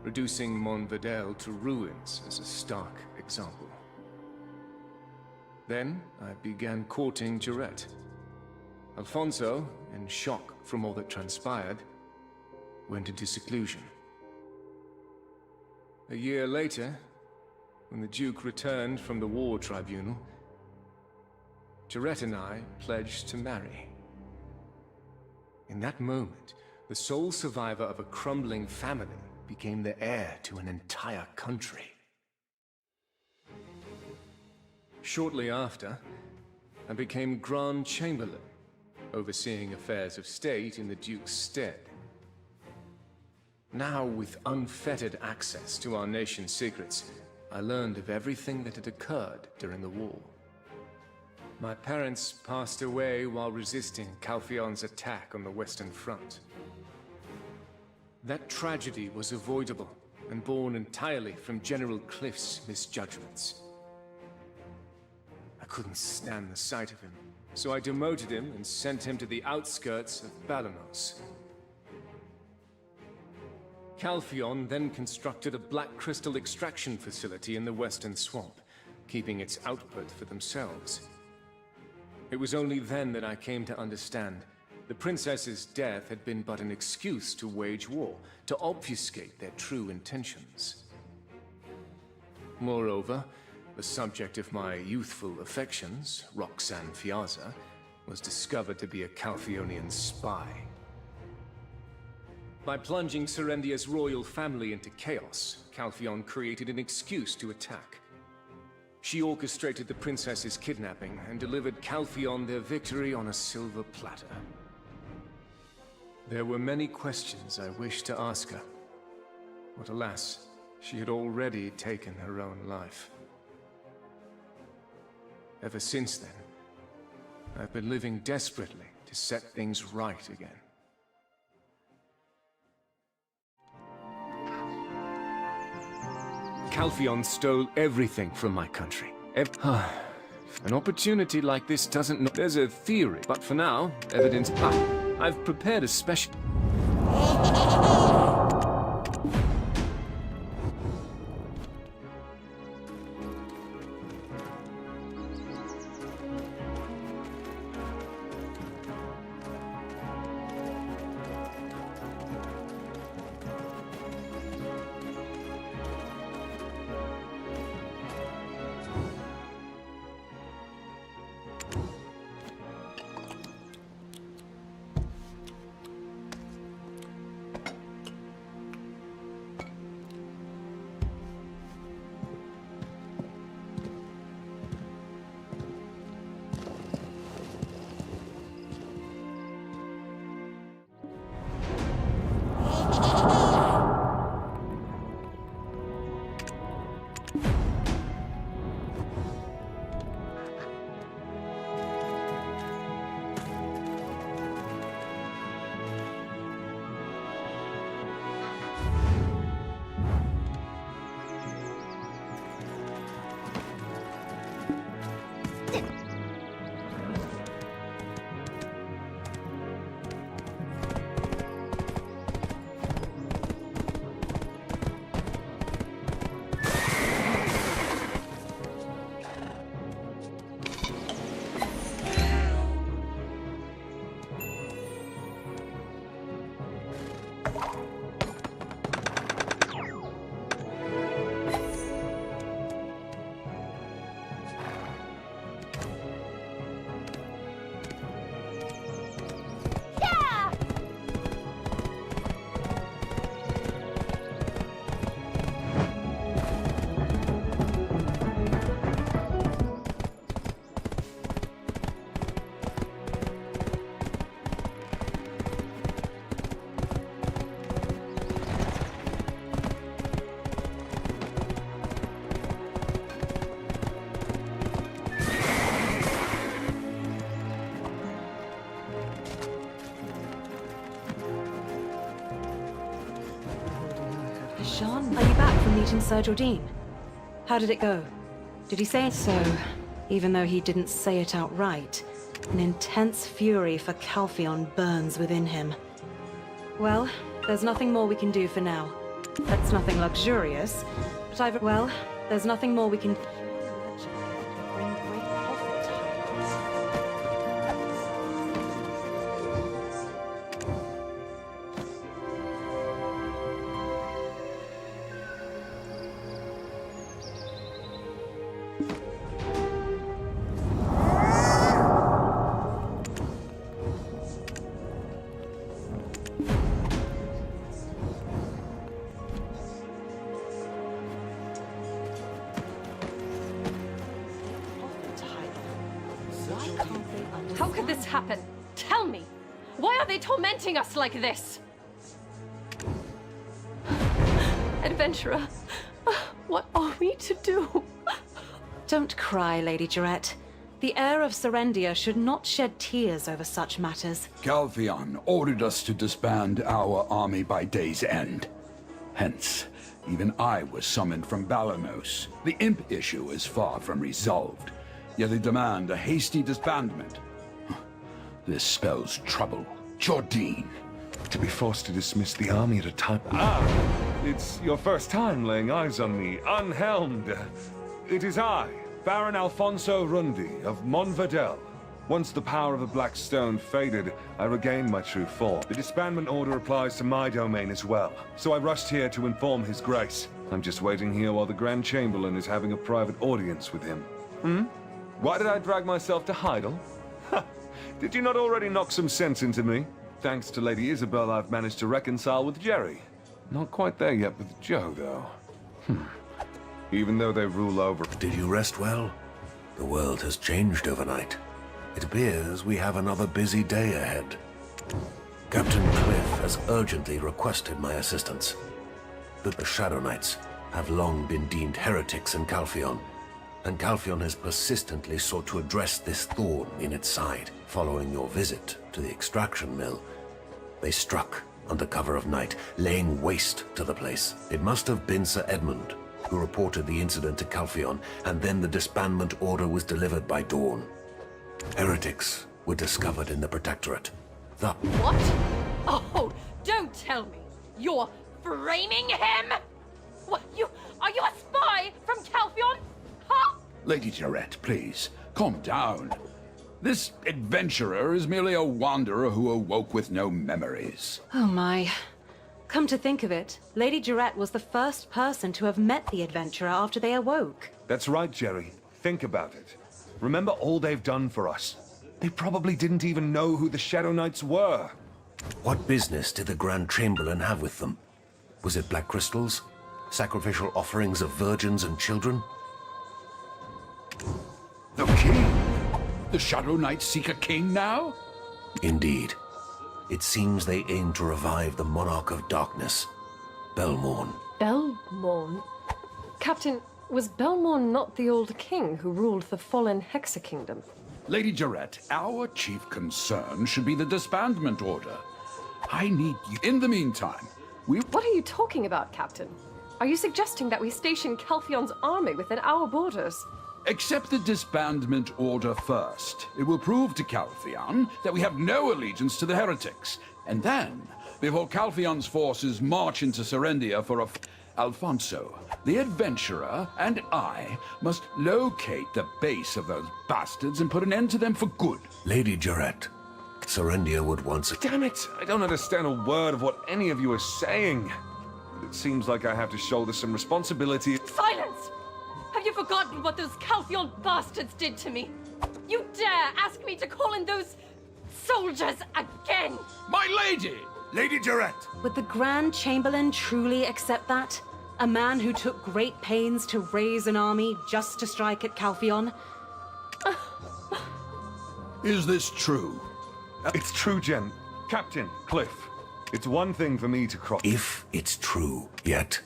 reducing Monvedel to ruins as a stark example. Then I began courting Jarette. Alfonso, in shock from all that transpired, went into seclusion. A year later, when the Duke returned from the war tribunal, Jarette and I pledged to marry. In that moment, the sole survivor of a crumbling family became the heir to an entire country. Shortly after, I became Grand Chamberlain, overseeing affairs of state in the Duke's stead. Now, with unfettered access to our nation's secrets, I learned of everything that had occurred during the war. My parents passed away while resisting Calphion's attack on the Western Front. That tragedy was avoidable and born entirely from General Cliff's misjudgments. I couldn't stand the sight of him, so I demoted him and sent him to the outskirts of Balanos. Calphion then constructed a black crystal extraction facility in the Western Swamp, keeping its output for themselves. It was only then that I came to understand the princess's death had been but an excuse to wage war, to obfuscate their true intentions. Moreover, the subject of my youthful affections, Roxanne Fiaza, was discovered to be a Calphionian spy. By plunging Serendia's royal family into chaos, Calphion created an excuse to attack. She orchestrated the princess's kidnapping and delivered Calphion their victory on a silver platter. There were many questions I wished to ask her, but alas, she had already taken her own life. Ever since then, I've been living desperately to set things right again. Calphion stole everything from my country. An opportunity like this doesn't... There's a theory, but for now, evidence... I've prepared a special... Jean, are you back from meeting Sir Jordan? How did it go? Did he say it? So, even though he didn't say it outright, an intense fury for Calphion burns within him. Well, there's nothing more we can do for now. That's nothing luxurious, but there's nothing more we can... How could this happen? Tell me! Why are they tormenting us like this? Adventurer, what are we to do? Don't cry, Lady Jarrett. The heir of Serendia should not shed tears over such matters. Calpheon ordered us to disband our army by day's end. Hence, even I was summoned from Balanos. The imp issue is far from resolved, yet they demand a hasty disbandment. This spells trouble. Jordine. To be forced to dismiss the army at a time... Ah! It's your first time laying eyes on me, unhelmed. It is I, Baron Alfonso Rundi of Monverdel. Once the power of the Black Stone faded, I regained my true form. The disbandment order applies to my domain as well, so I rushed here to inform His Grace. I'm just waiting here while the Grand Chamberlain is having a private audience with him. Why did I drag myself to Heidel? Ha! Did you not already knock some sense into me? Thanks to Lady Isabel, I've managed to reconcile with Jerry. Not quite there yet with Joe, though. Even though they rule over... Did you rest well? The world has changed overnight. It appears we have another busy day ahead. Captain Cliff has urgently requested my assistance. The Shadow Knights have long been deemed heretics in Calpheon, and Calpheon has persistently sought to address this thorn in its side. Following your visit to the extraction mill, they struck under cover of night, laying waste to the place. It must have been Sir Edmund who reported the incident to Calpheon, and then the disbandment order was delivered by dawn. Heretics were discovered in the Protectorate. What? Oh, don't tell me! You're framing him? What, are you a spy from Calpheon? Huh? Lady Jarrett, please, calm down. This adventurer is merely a wanderer who awoke with no memories. Oh my. Come to think of it, Lady Jarrett was the first person to have met the adventurer after they awoke. That's right, Jerry. Think about it. Remember all they've done for us. They probably didn't even know who the Shadow Knights were. What business did the Grand Chamberlain have with them? Was it black crystals? Sacrificial offerings of virgins and children? The king? The Shadow Knights seek a king now? Indeed. It seems they aim to revive the Monarch of Darkness, Belmorn. Belmorn? Captain, was Belmorn not the old king who ruled the fallen Hexa Kingdom? Lady Jarrett, our chief concern should be the disbandment order. I need you. In the meantime, What are you talking about, Captain? Are you suggesting that we station Calpheon's army within our borders? Accept the disbandment order first. It will prove to Calpheon that we have no allegiance to the heretics. And then, before Calpheon's forces march into Serendia for Alfonso, the adventurer, and I must locate the base of those bastards and put an end to them for good. Lady Jarrett, Serendia would once... Damn it! I don't understand a word of what any of you are saying. It seems like I have to shoulder some responsibility. Silence! Have you forgotten what those Calpheon bastards did to me? You dare ask me to call in those soldiers again? My lady! Lady Jarrett! Would the Grand Chamberlain truly accept that? A man who took great pains to raise an army just to strike at Calpheon? Is this true? It's true, Jen. Captain, Cliff. It's one thing for me to cross... If it's true, yet...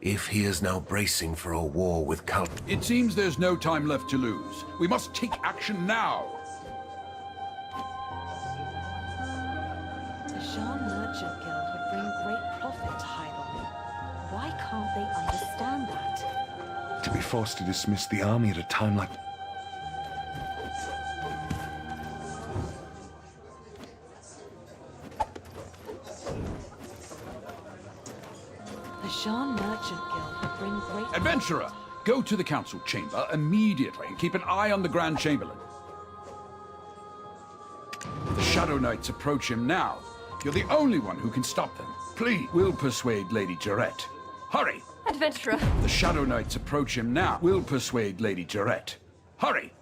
If he is now bracing for a war with It seems there's no time left to lose. We must take action now. The Jean Merchant Guild would bring great profit to Heidel. Why can't they understand that? To be forced to dismiss the army at a time like... The Jean Merchant Guild would bring great... Adventurer, go to the council chamber immediately and keep an eye on the Grand Chamberlain. The Shadow Knights approach him now. You're the only one who can stop them. Please, we'll persuade Lady Jarrett. Hurry! Adventurer! The Shadow Knights approach him now. We'll persuade Lady Jarrett. Hurry!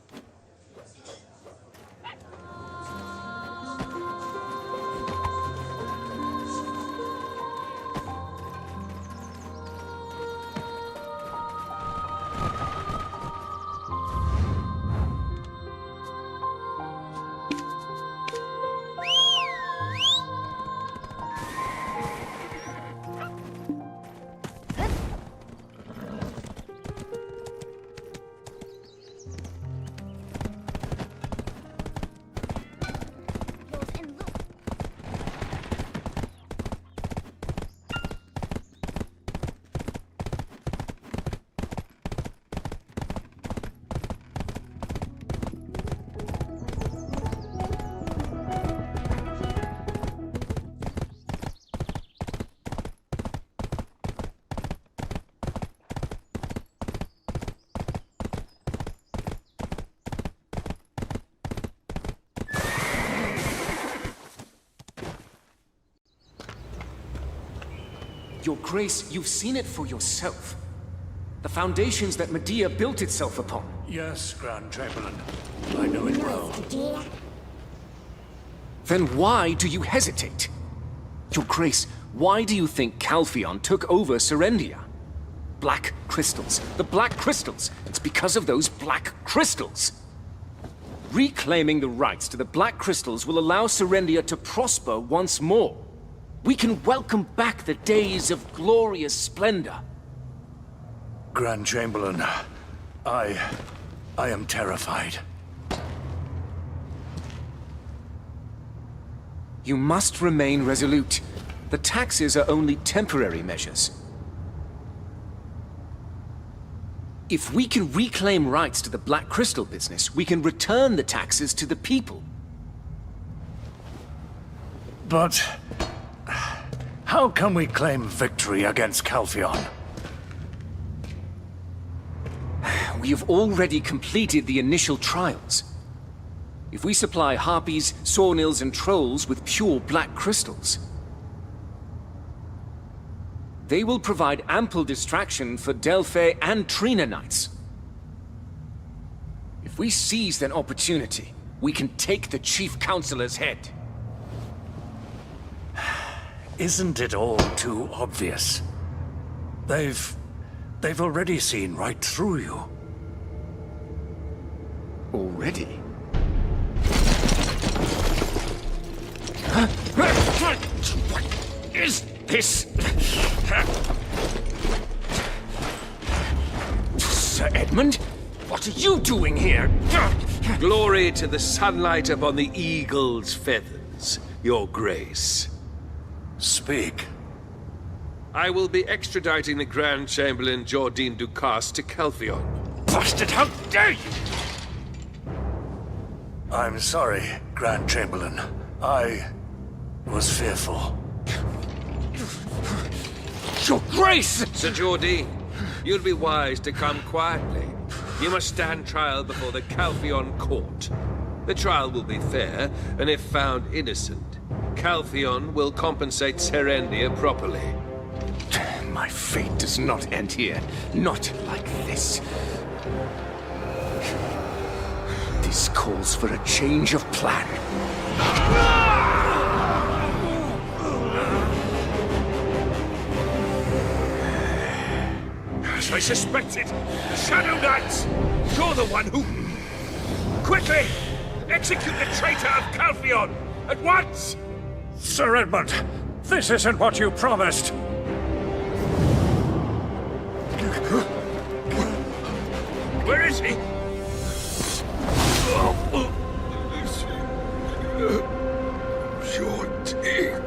Your Grace, you've seen it for yourself. The foundations that Medea built itself upon. Yes, Grand Chamberlain. I know it well. Then why do you hesitate? Your Grace, why do you think Calpheon took over Serendia? Black crystals. The black crystals. It's because of those black crystals. Reclaiming the rights to the black crystals will allow Serendia to prosper once more. We can welcome back the days of glorious splendor. Grand Chamberlain, I am terrified. You must remain resolute. The taxes are only temporary measures. If we can reclaim rights to the Black Crystal business, we can return the taxes to the people. But how can we claim victory against Calpheon? We have already completed the initial trials. If we supply harpies, sawnils, and trolls with pure black crystals, they will provide ample distraction for Delphi and Trina Knights. If we seize that opportunity, we can take the Chief Counselor's head. Isn't it all too obvious? They've already seen right through you. Already? What is this? Sir Edmund? What are you doing here? Glory to the sunlight upon the eagle's feathers, Your Grace. Speak. I will be extraditing the Grand Chamberlain Jordine Ducasse to Calpheon. Bastard, how dare you! I'm sorry, Grand Chamberlain. I was fearful. Your Grace! Sir Jordine, you'd be wise to come quietly. You must stand trial before the Calpheon court. The trial will be fair, and if found innocent, Calpheon will compensate Serendia properly. My fate does not end here. Not like this. This calls for a change of plan. As I suspected, the Shadow Knights! You're the one who... Quickly! Execute the traitor of Calpheon! At once! Sir Edmund, this isn't what you promised! Where is he? Jordine.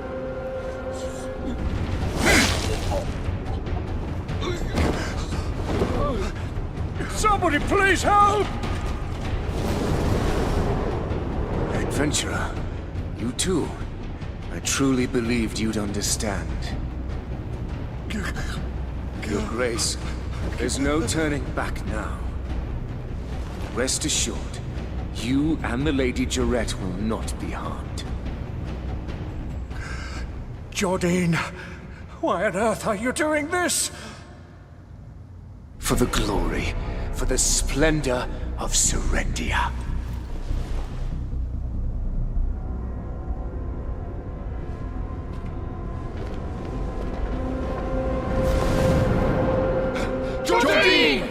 Somebody please help! Adventurer, you too. I truly believed you'd understand. Your Grace, there's no turning back now. Rest assured, you and the Lady Jarette will not be harmed. Jordine, why on earth are you doing this? For the glory, for the splendor of Serendia. Jordine!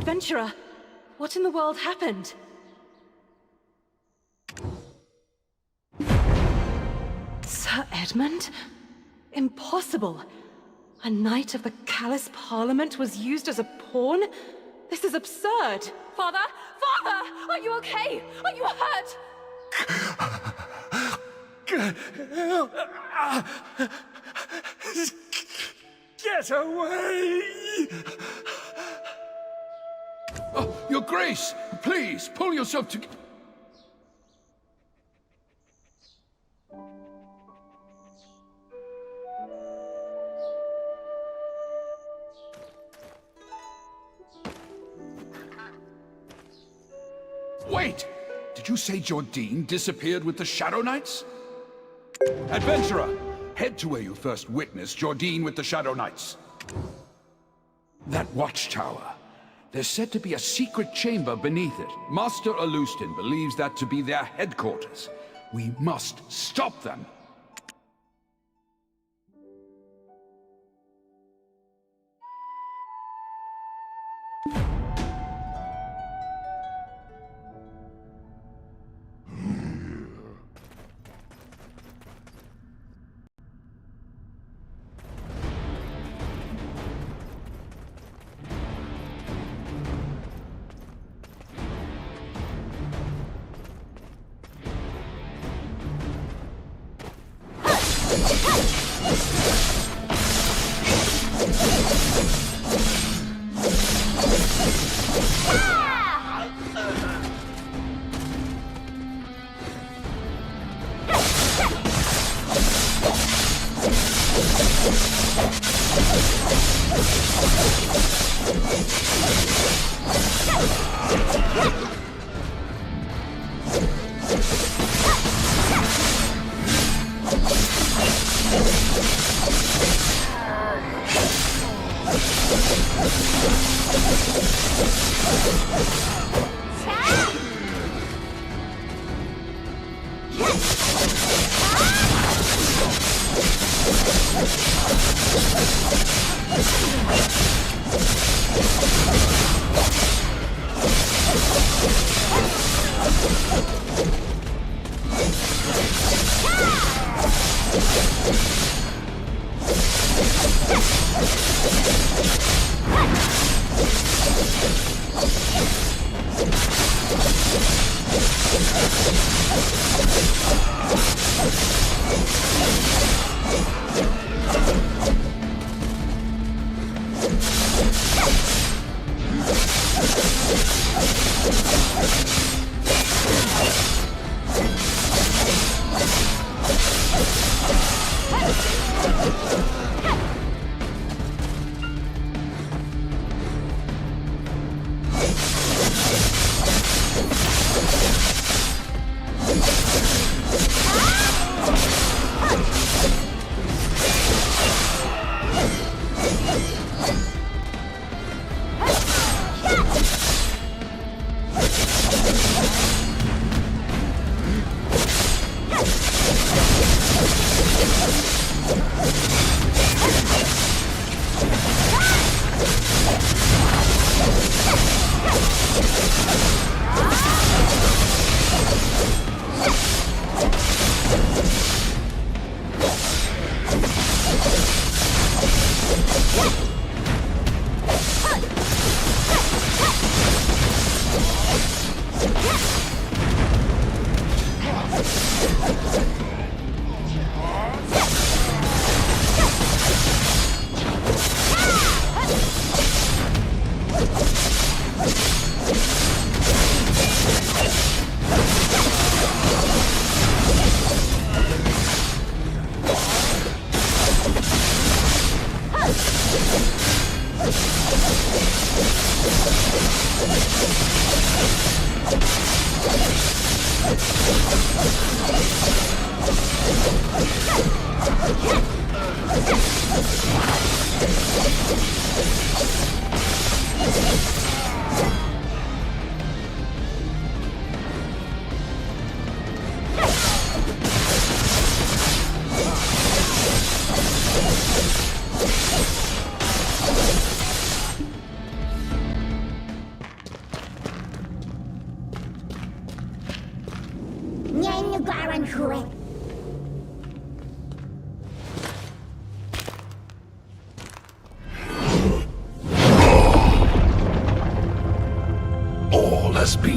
Adventurer, what in the world happened? Sir Edmund? Impossible! A knight of the Callous Parliament was used as a pawn? This is absurd! Father! Father! Are you okay? Are you hurt? Get away! Oh, Your Grace, please, pull yourself together. Wait! Did you say Jordine disappeared with the Shadow Knights? Adventurer, head to where you first witnessed Jordine with the Shadow Knights. That watchtower. There's said to be a secret chamber beneath it. Master Alustin believes that to be their headquarters. We must stop them.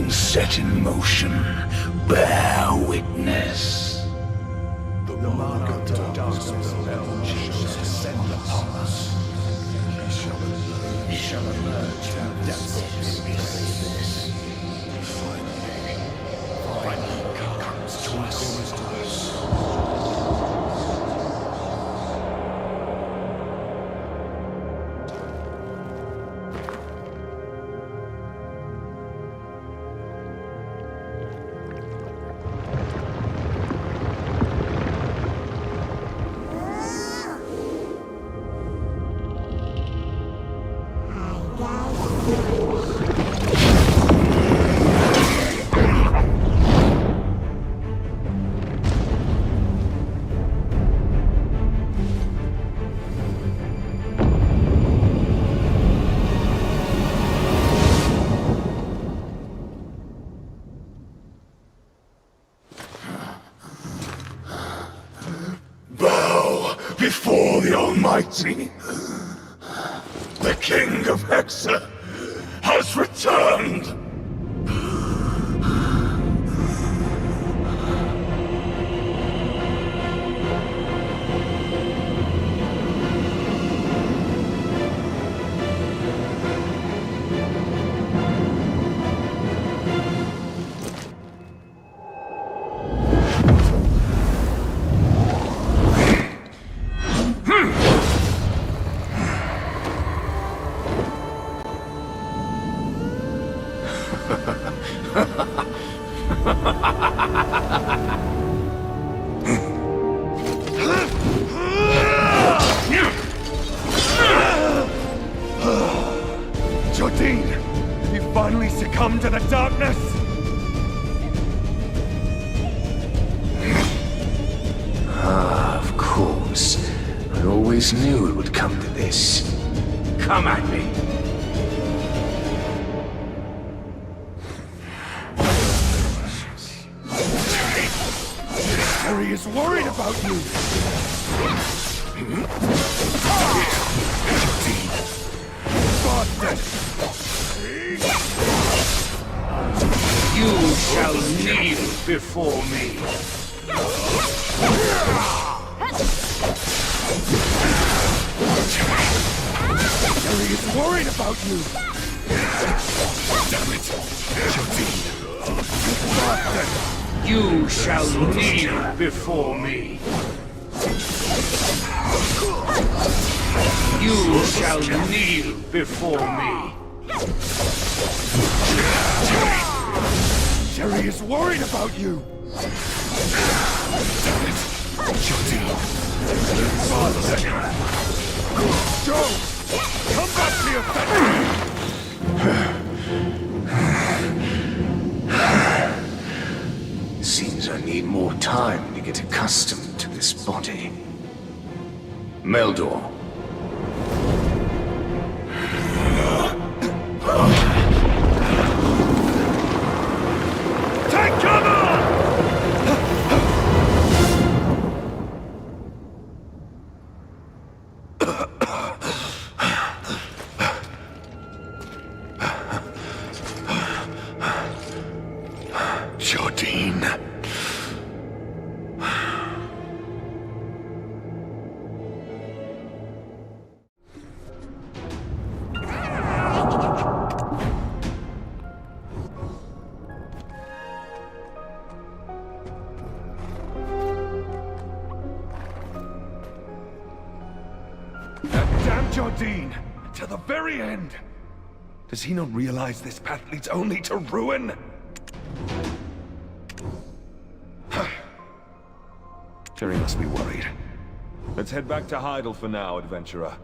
being set in motion. Bear witness. The monarch of darkness will descend upon us. He shall emerge from the depths of this abyss. Finally comes to us. Before the Almighty, the King of Hexa has returned! Jardine, have you finally succumbed to the darkness? Ah, of course. I always knew it would come to this. Come at me. Harry is worried about you! Bastard! You shall kneel before me. Harry is worried about you! Damn it! Jardine! Bastard! You shall kneel before me. You shall kneel before me. Jerry is worried about you! Damn it! Jardine! Joe! Come back to your factory! Seems I need more time to get accustomed to this body. Meldor. Take cover! Jardine. That damn Jardine! To the very end! Does he not realize this path leads only to ruin? Jerry must be worried. Let's head back to Heidel for now, adventurer.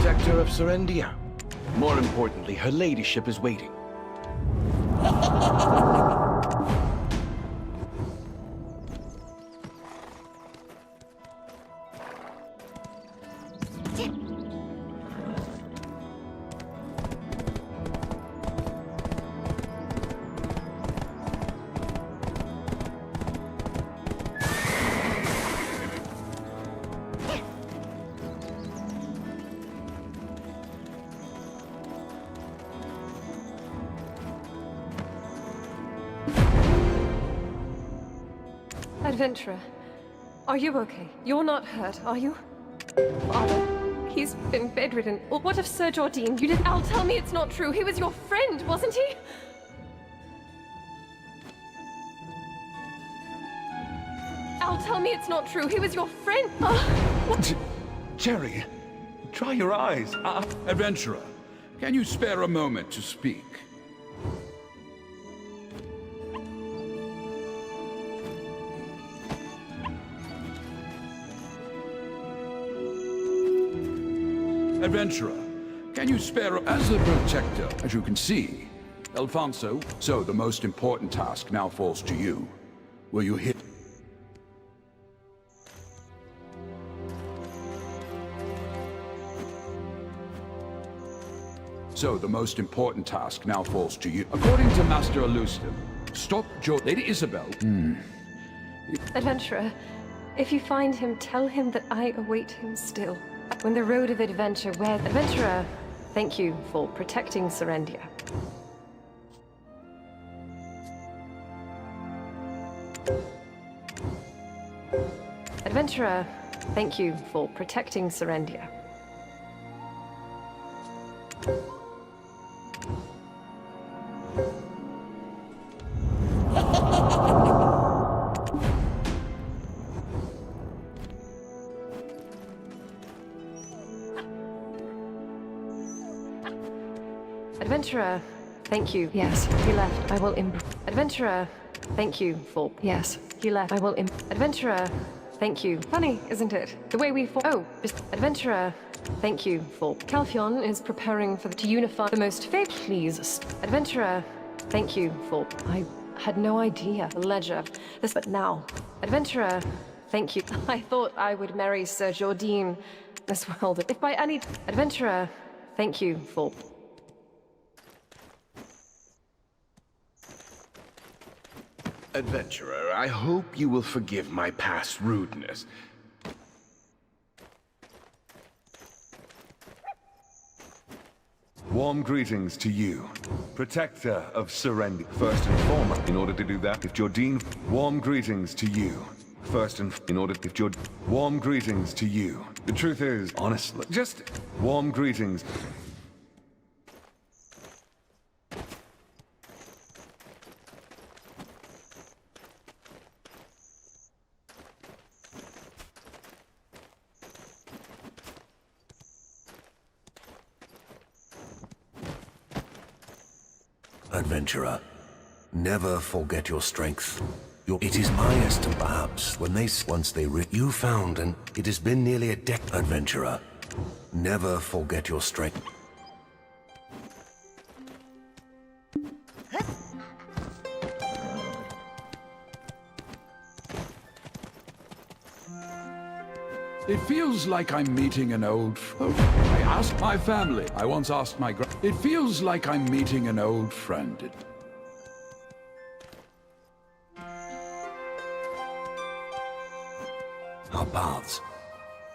protector of Serendia. More importantly, her ladyship is waiting. Adventurer, are you okay? You're not hurt, are you? Father, he's been bedridden. Or what of Sir Jordine? You didn't. Al, tell me it's not true. He was your friend, wasn't he? Al, tell me it's not true. He was your friend. What? Jerry, dry your eyes. Adventurer, can you spare a moment to speak? Adventurer, can you spare as the protector, as you can see? Alfonso, so the most important task now falls to you. Will you hit? So the most important task now falls to you. According to Master Alustin, stop Lady Isabel. Adventurer, if you find him, tell him that I await him still. When the road of adventure where... Adventurer, thank you for protecting Serendia. Adventurer, thank you for protecting Serendia. Adventurer, thank you. Yes, he left. I will Adventurer, thank you for... Yes, he left. I will Adventurer, thank you. Funny, isn't it? The way we Adventurer, thank you for... Calphion is preparing for to unify the most please. Adventurer, thank you for... I had no idea. Ledger. This, but now. Adventurer, thank you. I thought I would marry Sir Jordine as well. If by any... Adventurer, thank you for... Adventurer, I hope you will forgive my past rudeness. Warm greetings to you, protector of Serendia. First and foremost, in order to do that, if Jordine... Warm greetings to you. First and... In order... If Jord... Warm greetings to you. The truth is, honestly, just... Warm greetings. Adventurer, never forget your strength. It is my estimate, perhaps, when once they you found, and it has been nearly a decade. Adventurer, never forget your strength. It feels like I'm meeting an old... I asked my family. I once asked my... It feels like I'm meeting an old friend. Our paths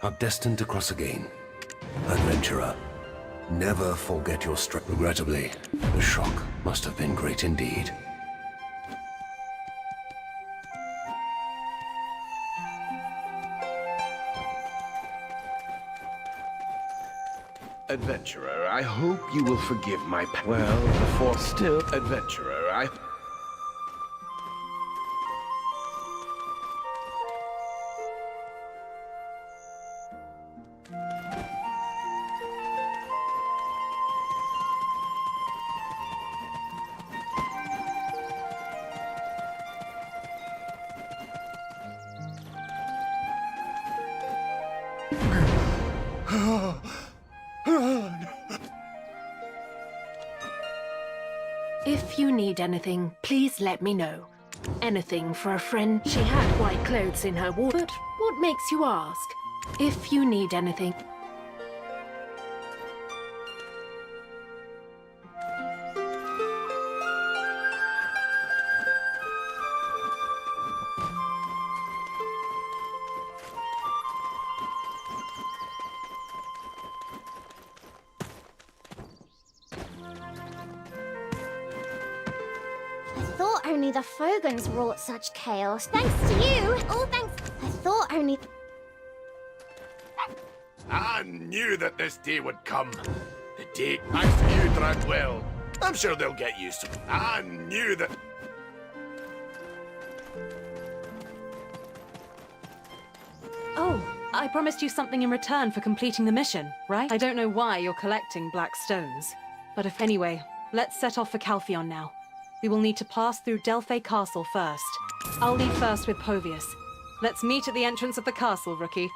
are destined to cross again. Adventurer, never forget your strength. Regrettably, the shock must have been great indeed. Adventurer, I hope you will forgive my well, before still, Adventurer, I... If you need anything, please let me know. Anything for a friend. She had white clothes in her ward. But what makes you ask? If you need anything... I thought only the Fogans wrought such chaos. Thanks to you! Oh, thanks! I thought only... I knew that this day would come. The day, thanks to you, Dradwell. I'm sure they'll get used to it. I knew that... Oh, I promised you something in return for completing the mission, right? I don't know why you're collecting black stones. But if anyway, let's set off for Calpheon now. We will need to pass through Delphi Castle first. I'll leave first with Povius. Let's meet at the entrance of the castle, rookie.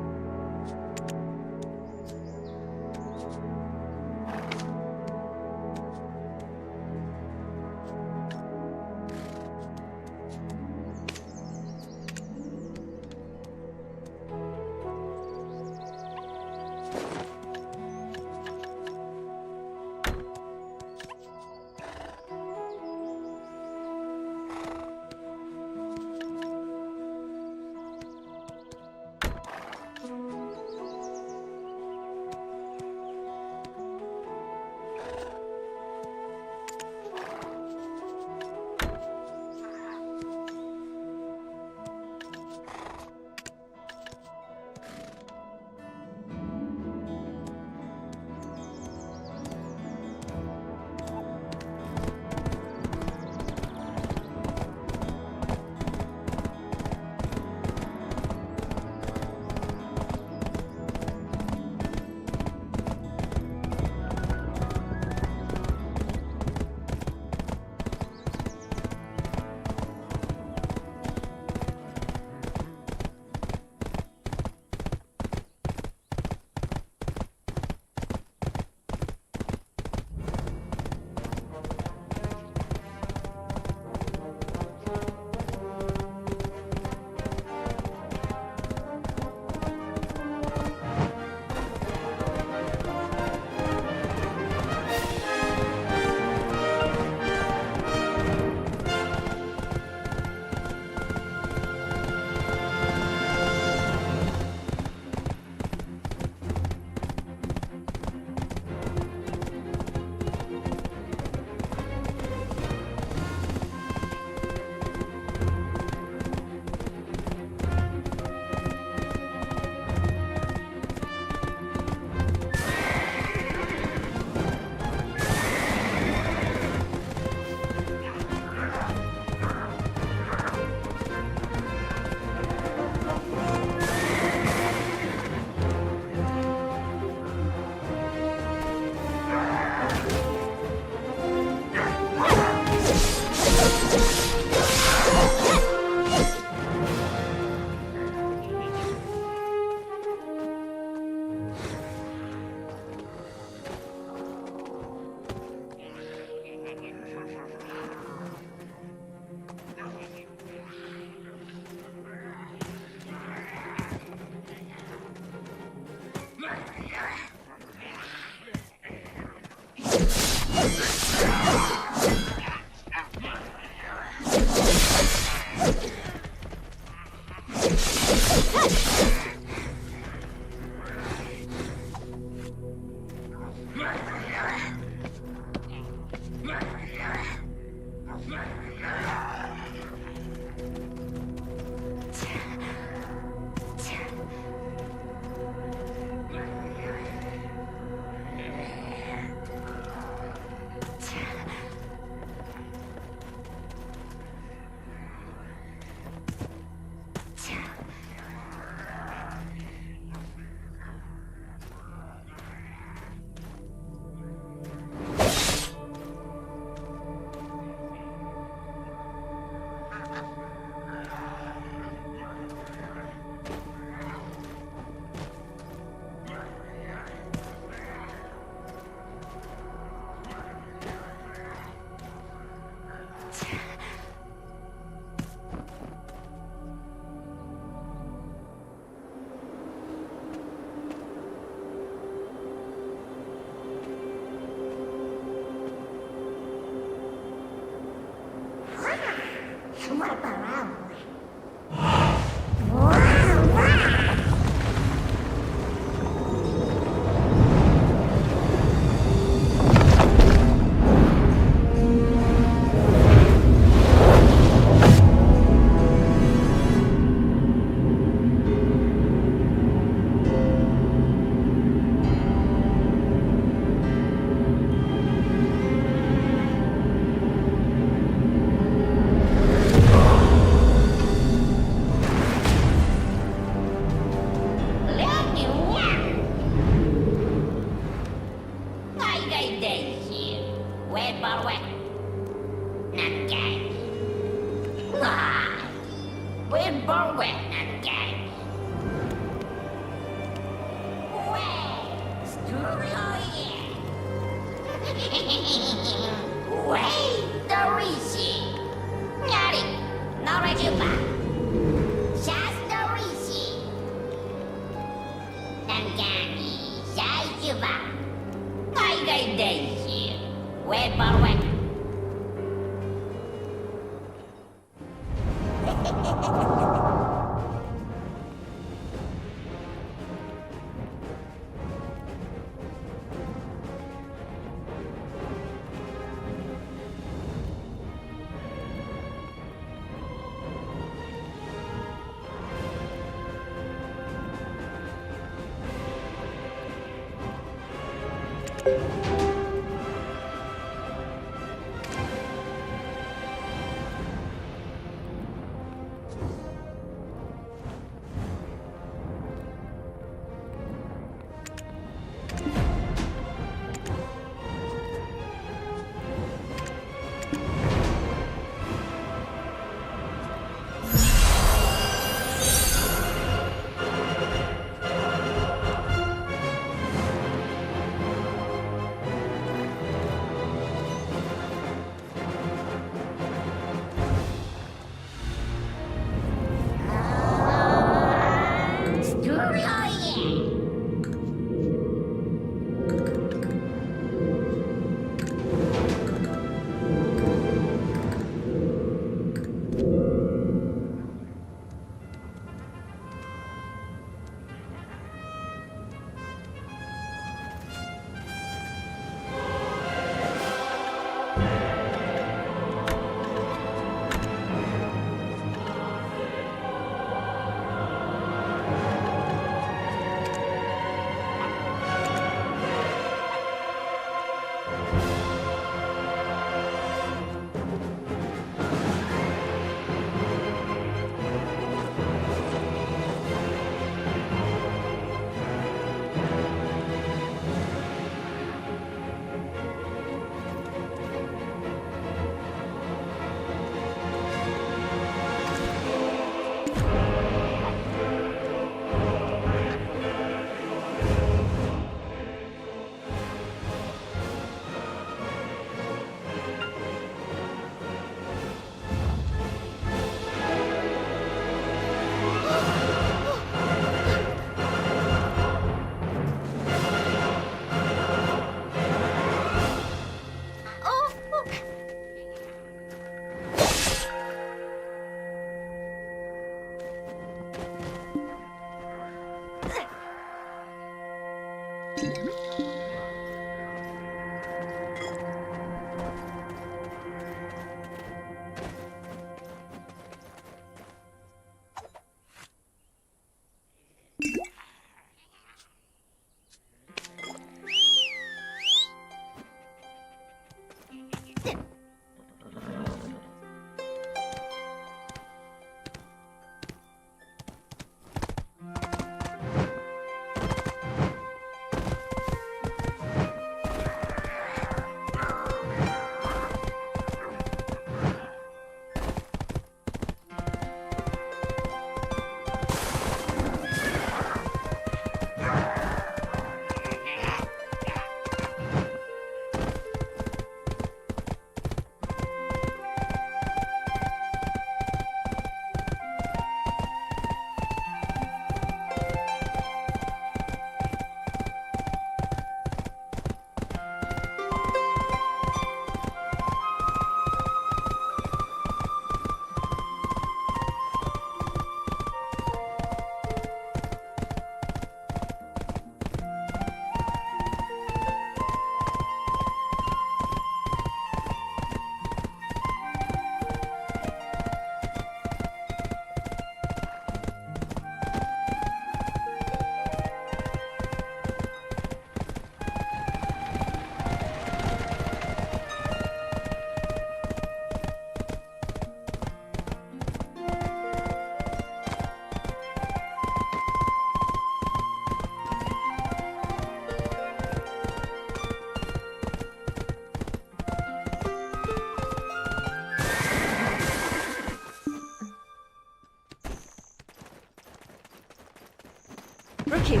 Rookie,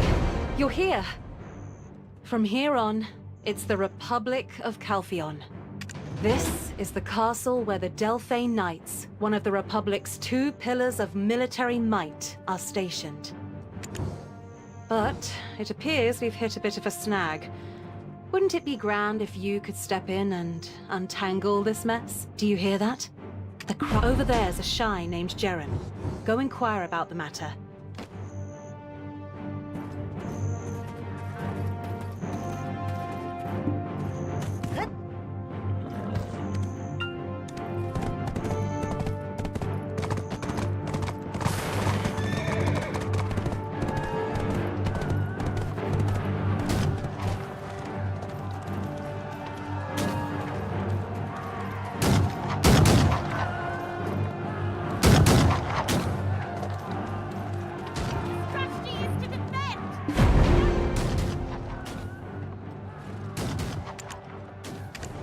you're here. From here on, it's the Republic of Calpheon. This is the castle where the Delphane Knights, one of the Republic's 2 pillars of military might, are stationed. But it appears we've hit a bit of a snag. Wouldn't it be grand if you could step in and untangle this mess? Do you hear that? Over there's a Shy named Jeren. Go inquire about the matter.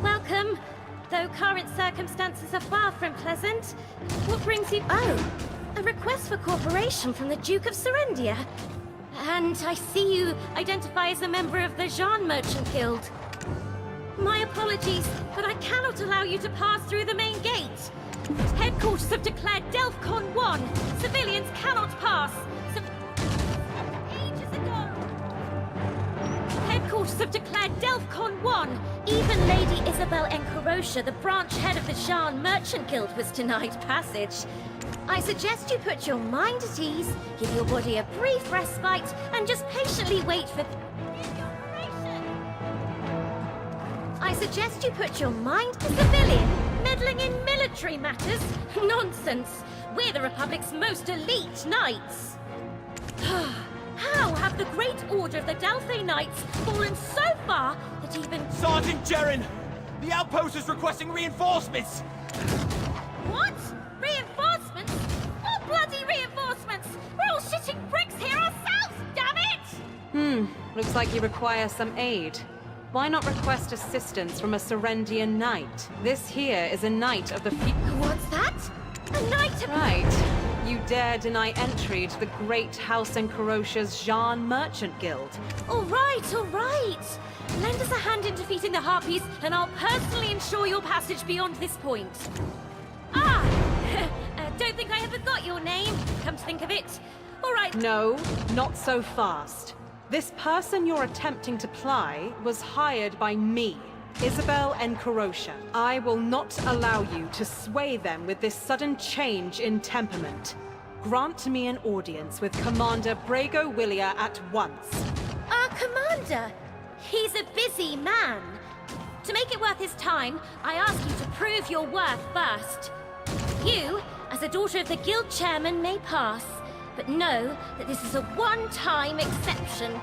Welcome. Though current circumstances are far from pleasant, what brings you... Oh, a request for cooperation from the Duke of Serendia. And I see you identify as a member of the Jean Merchant Guild. My apologies, but I cannot allow you to pass through the main gate. Headquarters have declared Delphcon 1. Civilians cannot pass. Ages ago. Headquarters have declared Delphcon 1. Even Lady Isabel Encarosha, the branch head of the Jean Merchant Guild, was denied passage. I suggest you put your mind at ease, give your body a brief respite, and just patiently wait for... I suggest you put your mind to civilian, meddling in military matters? Nonsense! We're the Republic's most elite knights! How have the Great Order of the Delphane Knights fallen so far that even... Sergeant Jeren! The outpost is requesting reinforcements! What? Reinforcements? What bloody reinforcements? We're all shitting bricks here ourselves, damn it! Looks like you require some aid. Why not request assistance from a Serendian knight? This here is a knight of the What's that? A knight of... Right. You dare deny entry to the great House Encarosha's Jean Merchant Guild. All right, all right. Lend us a hand in defeating the Harpies, and I'll personally ensure your passage beyond this point. Ah! Don't think I ever got your name, come to think of it. All right. No, not so fast. This person you're attempting to ply was hired by me, Isabel Encarosha. I will not allow you to sway them with this sudden change in temperament. Grant me an audience with Commander Brago Willia at once. Our commander? He's a busy man. To make it worth his time, I ask you to prove your worth first. You, as a daughter of the guild chairman, may pass, but know that this is a one-time exception.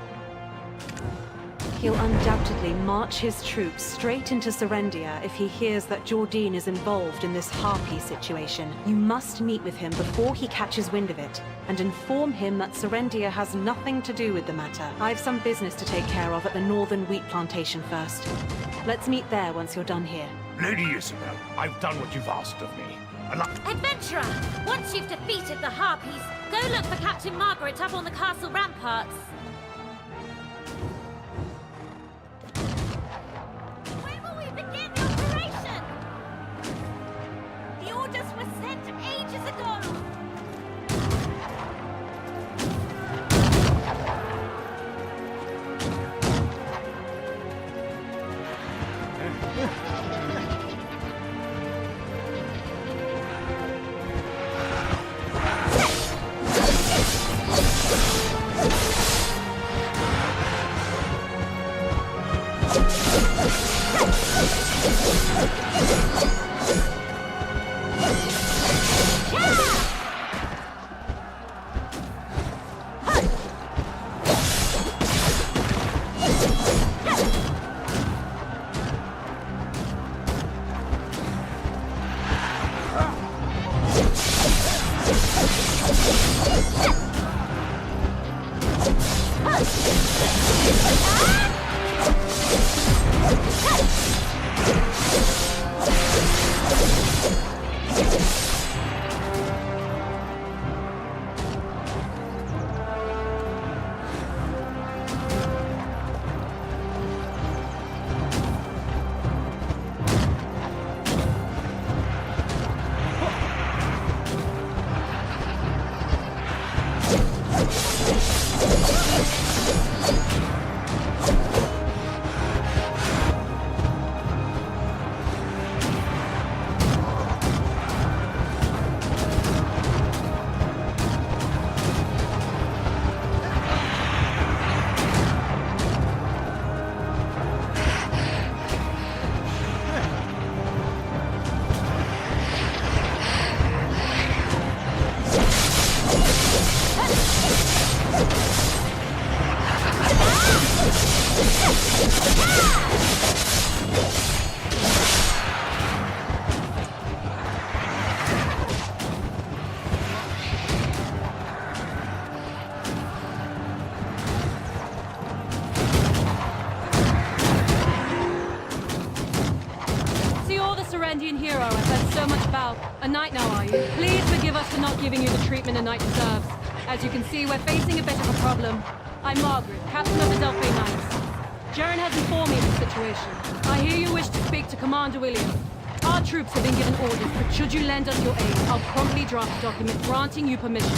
He'll undoubtedly march his troops straight into Serendia if he hears that Jordine is involved in this Harpy situation. You must meet with him before he catches wind of it, and inform him that Serendia has nothing to do with the matter. I've some business to take care of at the northern wheat plantation first. Let's meet there once you're done here. Lady Isabel, I've done what you've asked of me. Adventurer, once you've defeated the Harpies, go look for Captain Margaret up on the castle ramparts. When will we begin the operation? The orders were sent ages ago. A knight now, are you? Please forgive us for not giving you the treatment a knight deserves. As you can see, we're facing a bit of a problem. I'm Margaret, captain of the Delphi Knights. Jaren has informed me of the situation. I hear you wish to speak to Commander William. Our troops have been given orders, but should you lend us your aid, I'll promptly draft a document granting you permission.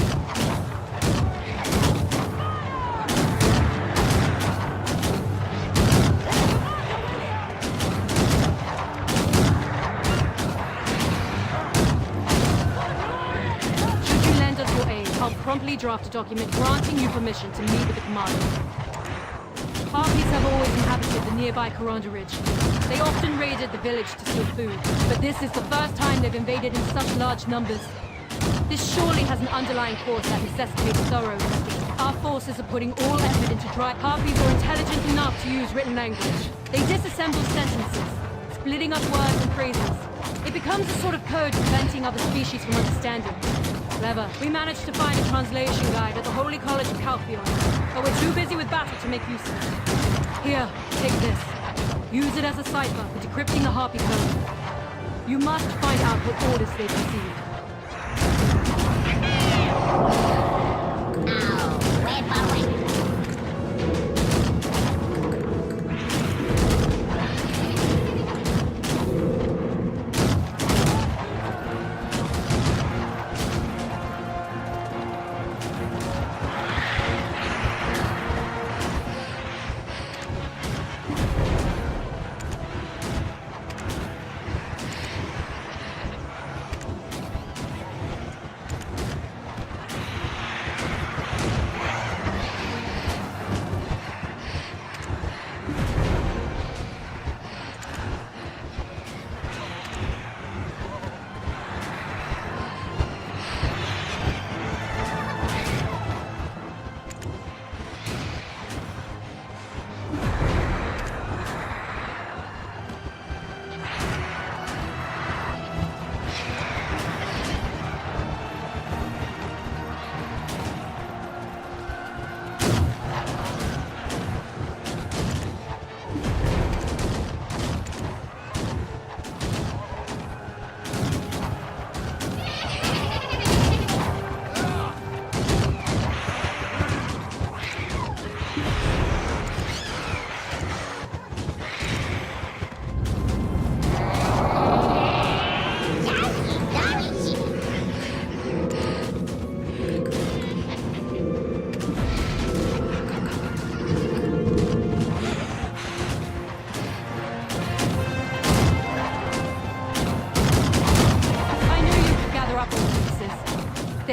Promptly draft a document granting you permission to meet with the commander. Harpies have always inhabited the nearby Coranda Ridge. They often raided the village to steal food, but this is the first time they've invaded in such large numbers. This surely has an underlying cause that necessitates thorough investigation. Our forces are putting all effort into Harpies are intelligent enough to use written language. They disassemble sentences, splitting up words and phrases. It becomes a sort of code preventing other species from understanding. Clever. We managed to find a translation guide at the Holy College of Calpheon, but we're too busy with battle to make use of it. Here, take this. Use it as a cipher for decrypting the Harpy code. You must find out what orders they've received.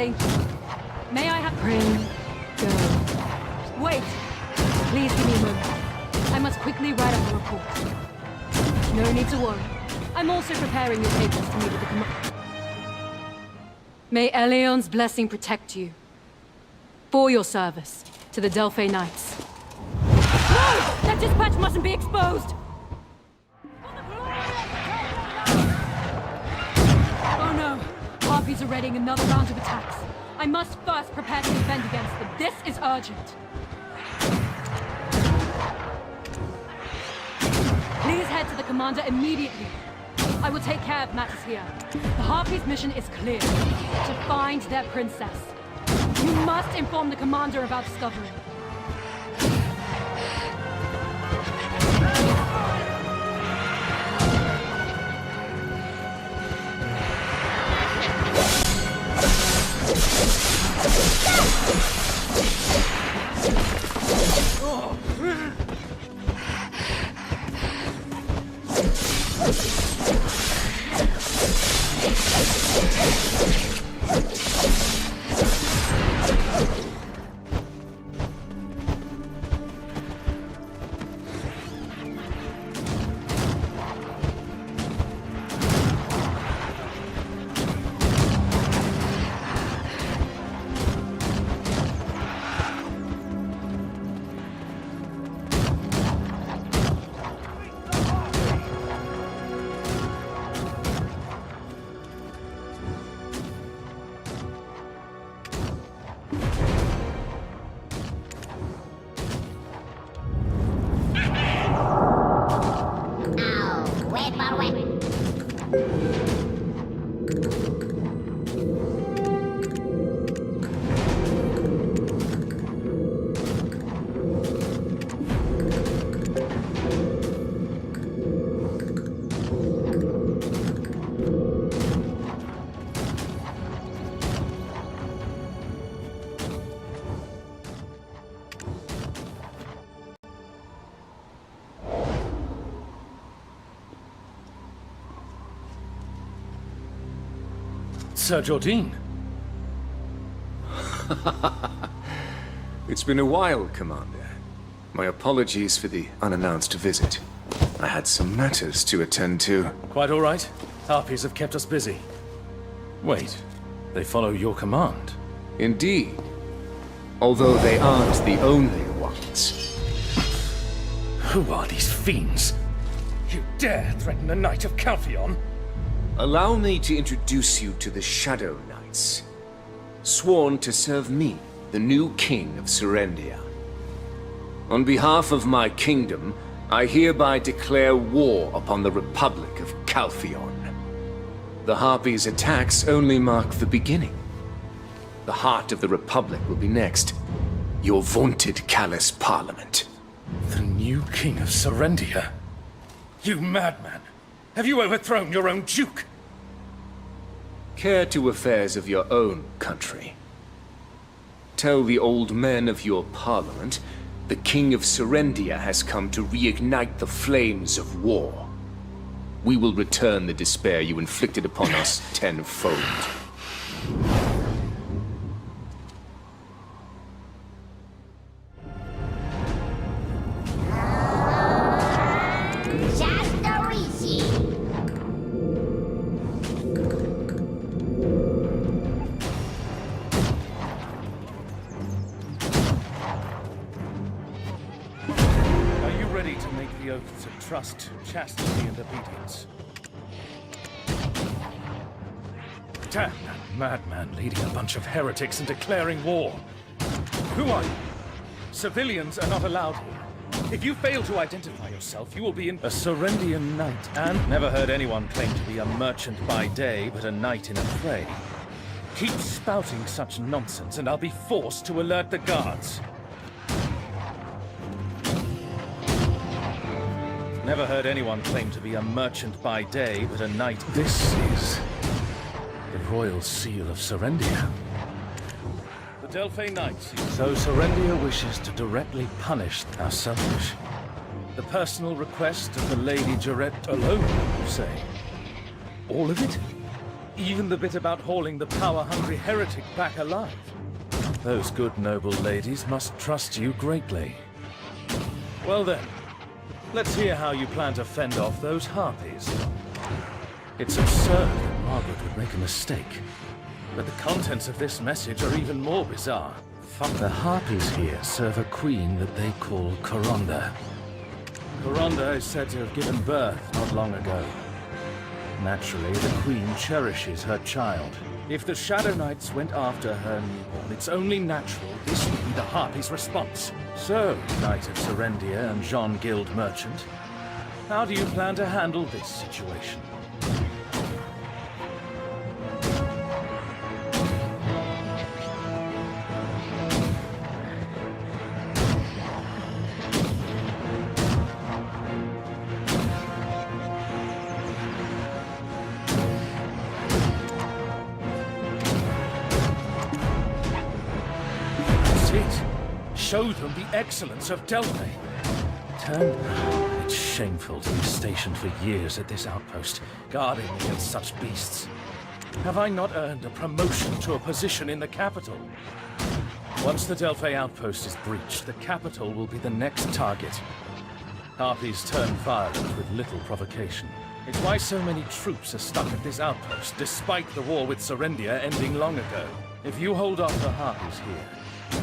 Thank you. May I have... Bring... Go. Wait! Please give me a moment. I must quickly write up a report. No need to worry. I'm also preparing your papers to meet with the command. May Eleon's blessing protect you. For your service to the Delphi Knights. No! That dispatch mustn't be exposed! Oh no! Harpies are readying another round of attacks. I must first prepare to defend against them. This is urgent. Please head to the commander immediately. I will take care of matters here. The Harpies' mission is clear. To find their princess. You must inform the commander about discovery. Sir Jordine. It's been a while, Commander. My apologies for the unannounced visit. I had some matters to attend to. Quite all right. Harpies have kept us busy. Wait, they follow your command? Indeed. Although they aren't the only ones. Who are these fiends? You dare threaten the Knight of Calpheon? Allow me to introduce you to the Shadow Knights, sworn to serve me, the new King of Serendia. On behalf of my kingdom, I hereby declare war upon the Republic of Calpheon. The Harpies' attacks only mark the beginning. The heart of the Republic will be next. Your vaunted Callous Parliament. The new King of Serendia? You madman! Have you overthrown your own Duke? Care to affairs of your own country. Tell the old men of your parliament the King of Serendia has come to reignite the flames of war. We will return the despair you inflicted upon us tenfold. Trust, chastity, and obedience. Damn that madman leading a bunch of heretics and declaring war. Who are you? Civilians are not allowed here. If you fail to identify yourself, you will be a Serendian knight, and never heard anyone claim to be a merchant by day, but a knight in a fray. Keep spouting such nonsense, and I'll be forced to alert the guards. Never heard anyone claim to be a merchant by day, but a knight. This is the royal seal of Serendia. The Delphi Knights. So Serendia wishes to directly punish our selfish. The personal request of the Lady Jarette alone, you say? All of it? Even the bit about hauling the power-hungry heretic back alive. Those good noble ladies must trust you greatly. Well then, let's hear how you plan to fend off those harpies. It's absurd that Margaret would make a mistake. But the contents of this message are even more bizarre. The harpies here serve a queen that they call Coronda. Coronda is said to have given birth not long ago. Naturally, the queen cherishes her child. If the Shadow Knights went after her newborn, it's only natural this would be the harpies' response. So, Knight of Serendia and Jean Guild Merchant, how do you plan to handle this situation? Show them the excellence of Delphi. It's shameful to be stationed for years at this outpost, guarding against such beasts. Have I not earned a promotion to a position in the capital? Once the Delphi outpost is breached, the capital will be the next target. Harpies turn violent with little provocation. It's why so many troops are stuck at this outpost, despite the war with Serendia ending long ago. If you hold off the Harpies here,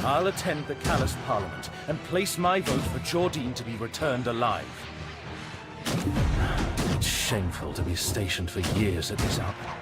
I'll attend the Callous Parliament and place my vote for Jordine to be returned alive. It's shameful to be stationed for years at this outpost.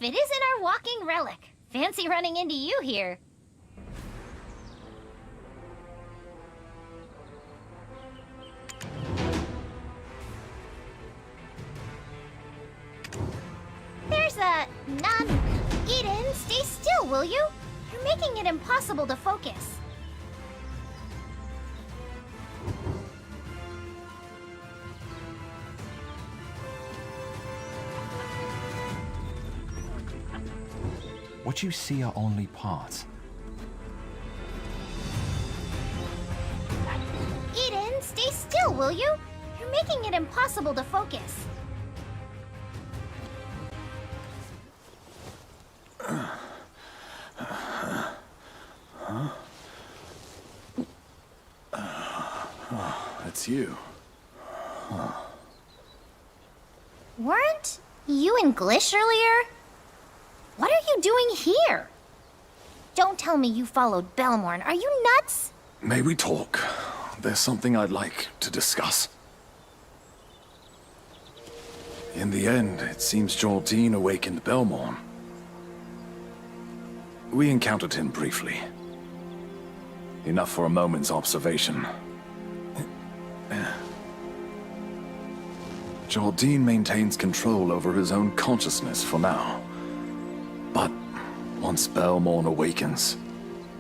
If it isn't our walking relic. Fancy running into you here. There's a... none. Eden, stay still, will you? You're making it impossible to focus. What you see are only parts. Eden, stay still, will you? You're making it impossible to focus. It's you. Weren't you in Glish earlier? What are you doing here? Don't tell me you followed Belmorn. Are you nuts? May we talk? There's something I'd like to discuss. In the end, it seems Jordine awakened Belmorn. We encountered him briefly. Enough for a moment's observation. Jordine maintains control over his own consciousness for now. But once Belmorn awakens,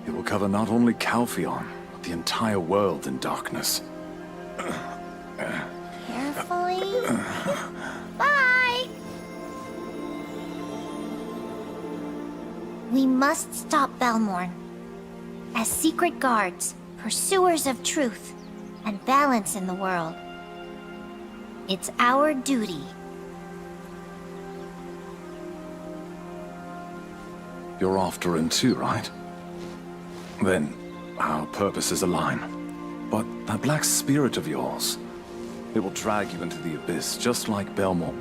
it will cover not only Calpheon, but the entire world in darkness. Carefully. Bye! We must stop Belmorn. As secret guards, pursuers of truth, and balance in the world. It's our duty. You're after him too, right? Then, our purposes align. But that black spirit of yours, it will drag you into the abyss, just like Belmorn.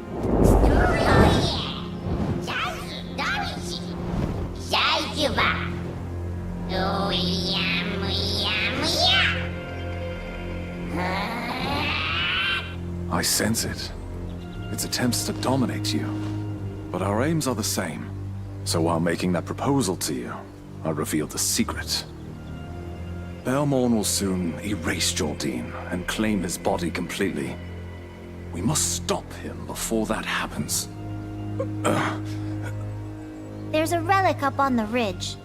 I sense it. Its attempts to dominate you. But our aims are the same. So while making that proposal to you, I revealed the secret. Belmorn will soon erase Jordine and claim his body completely. We must stop him before that happens. There's a relic up on the ridge.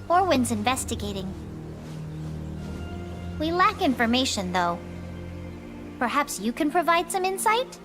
Orwin's investigating. We lack information, though. Perhaps you can provide some insight?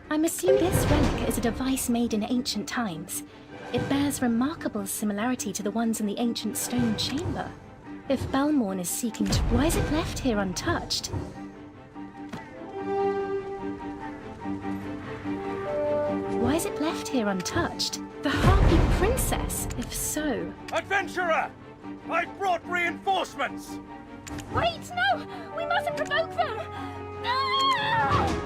I'm assuming this relic is a device made in ancient times. It bears remarkable similarity to the ones in the ancient stone chamber. If Balmorn is seeking to... Why is it left here untouched? Why is it left here untouched? The Harpy Princess, if so... Adventurer! I've brought reinforcements! Wait, no! We mustn't provoke them! Ah!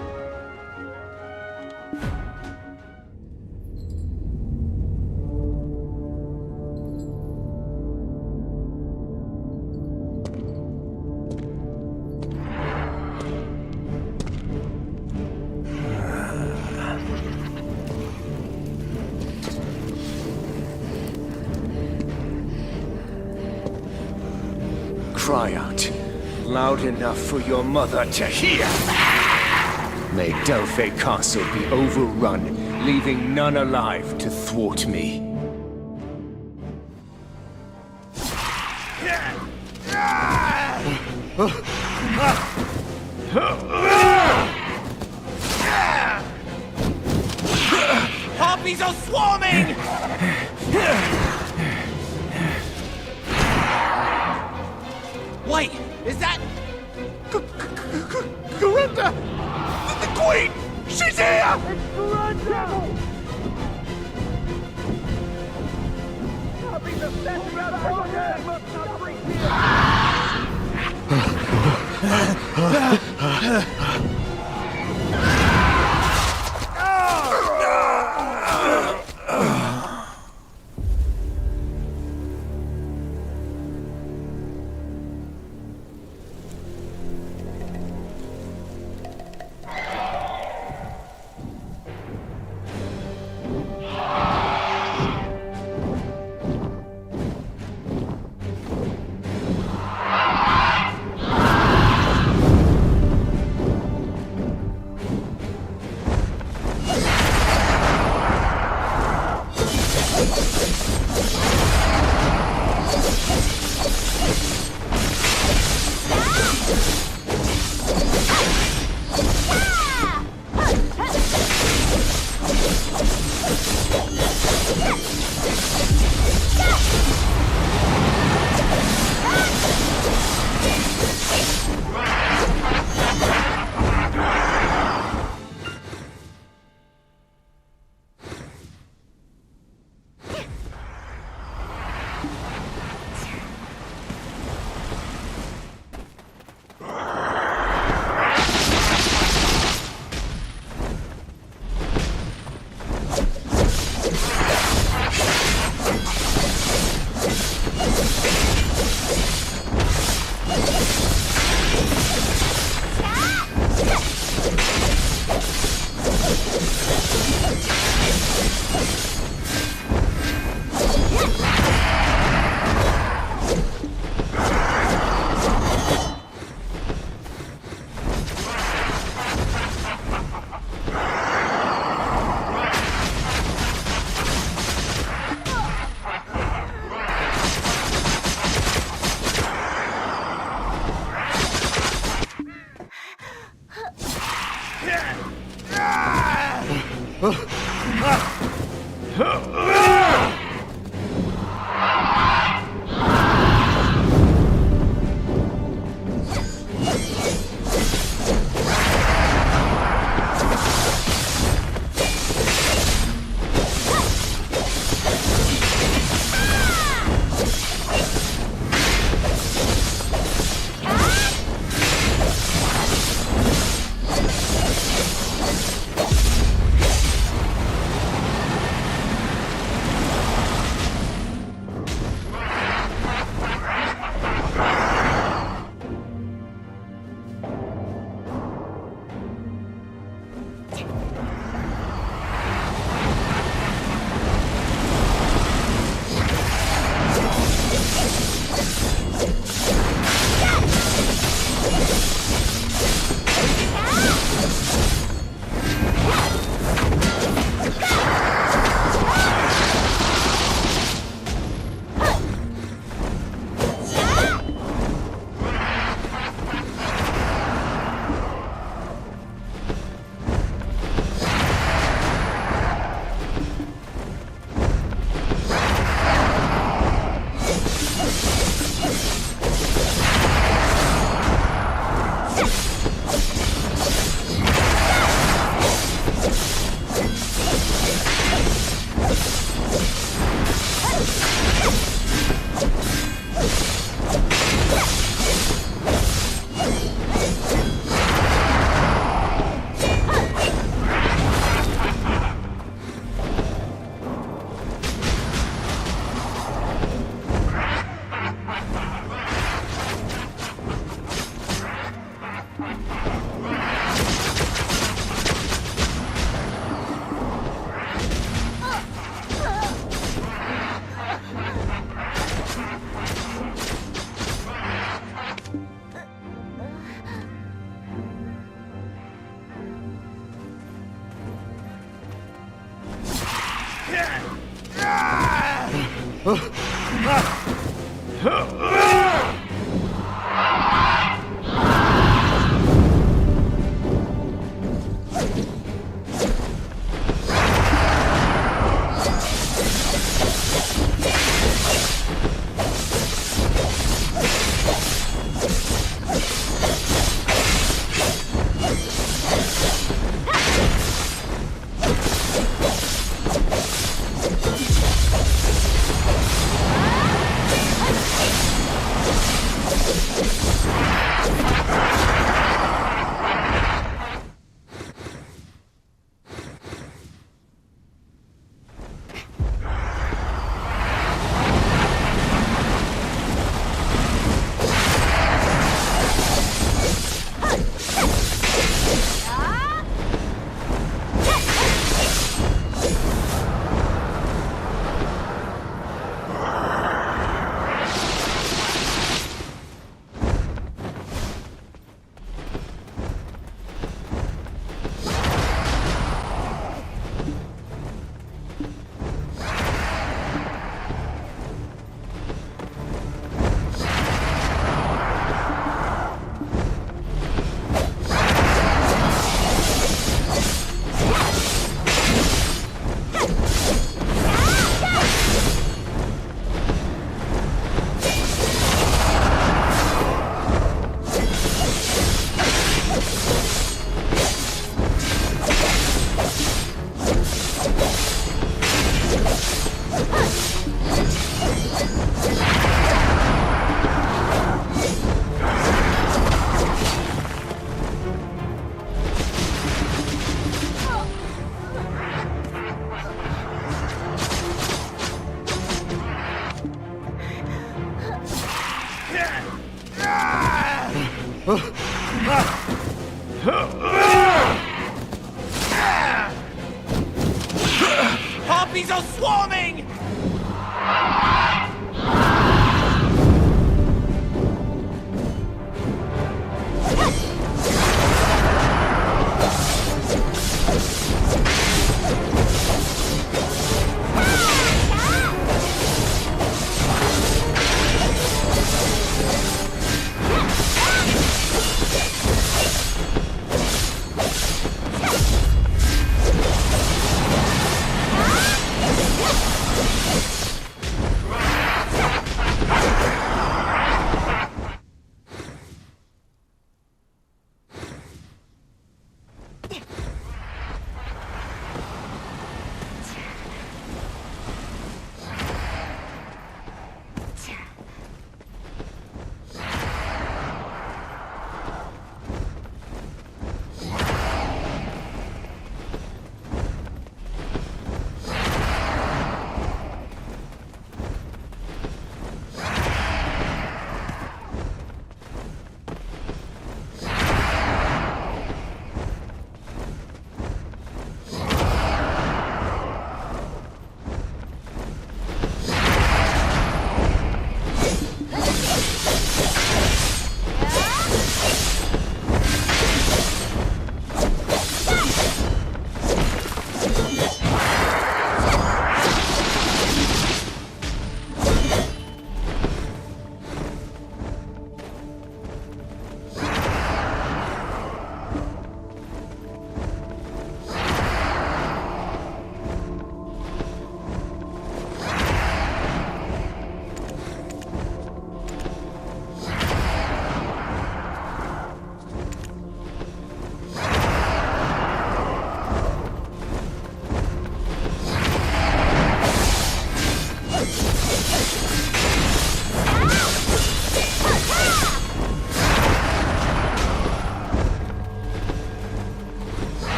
Cry out, loud enough for your mother to hear. May Delphi Castle be overrun, leaving none alive to thwart me. Harpies are swarming! Wait, is that... Corinda! The Queen! She's here! It's Corinda! Harpies are standing around Harpies are swarming!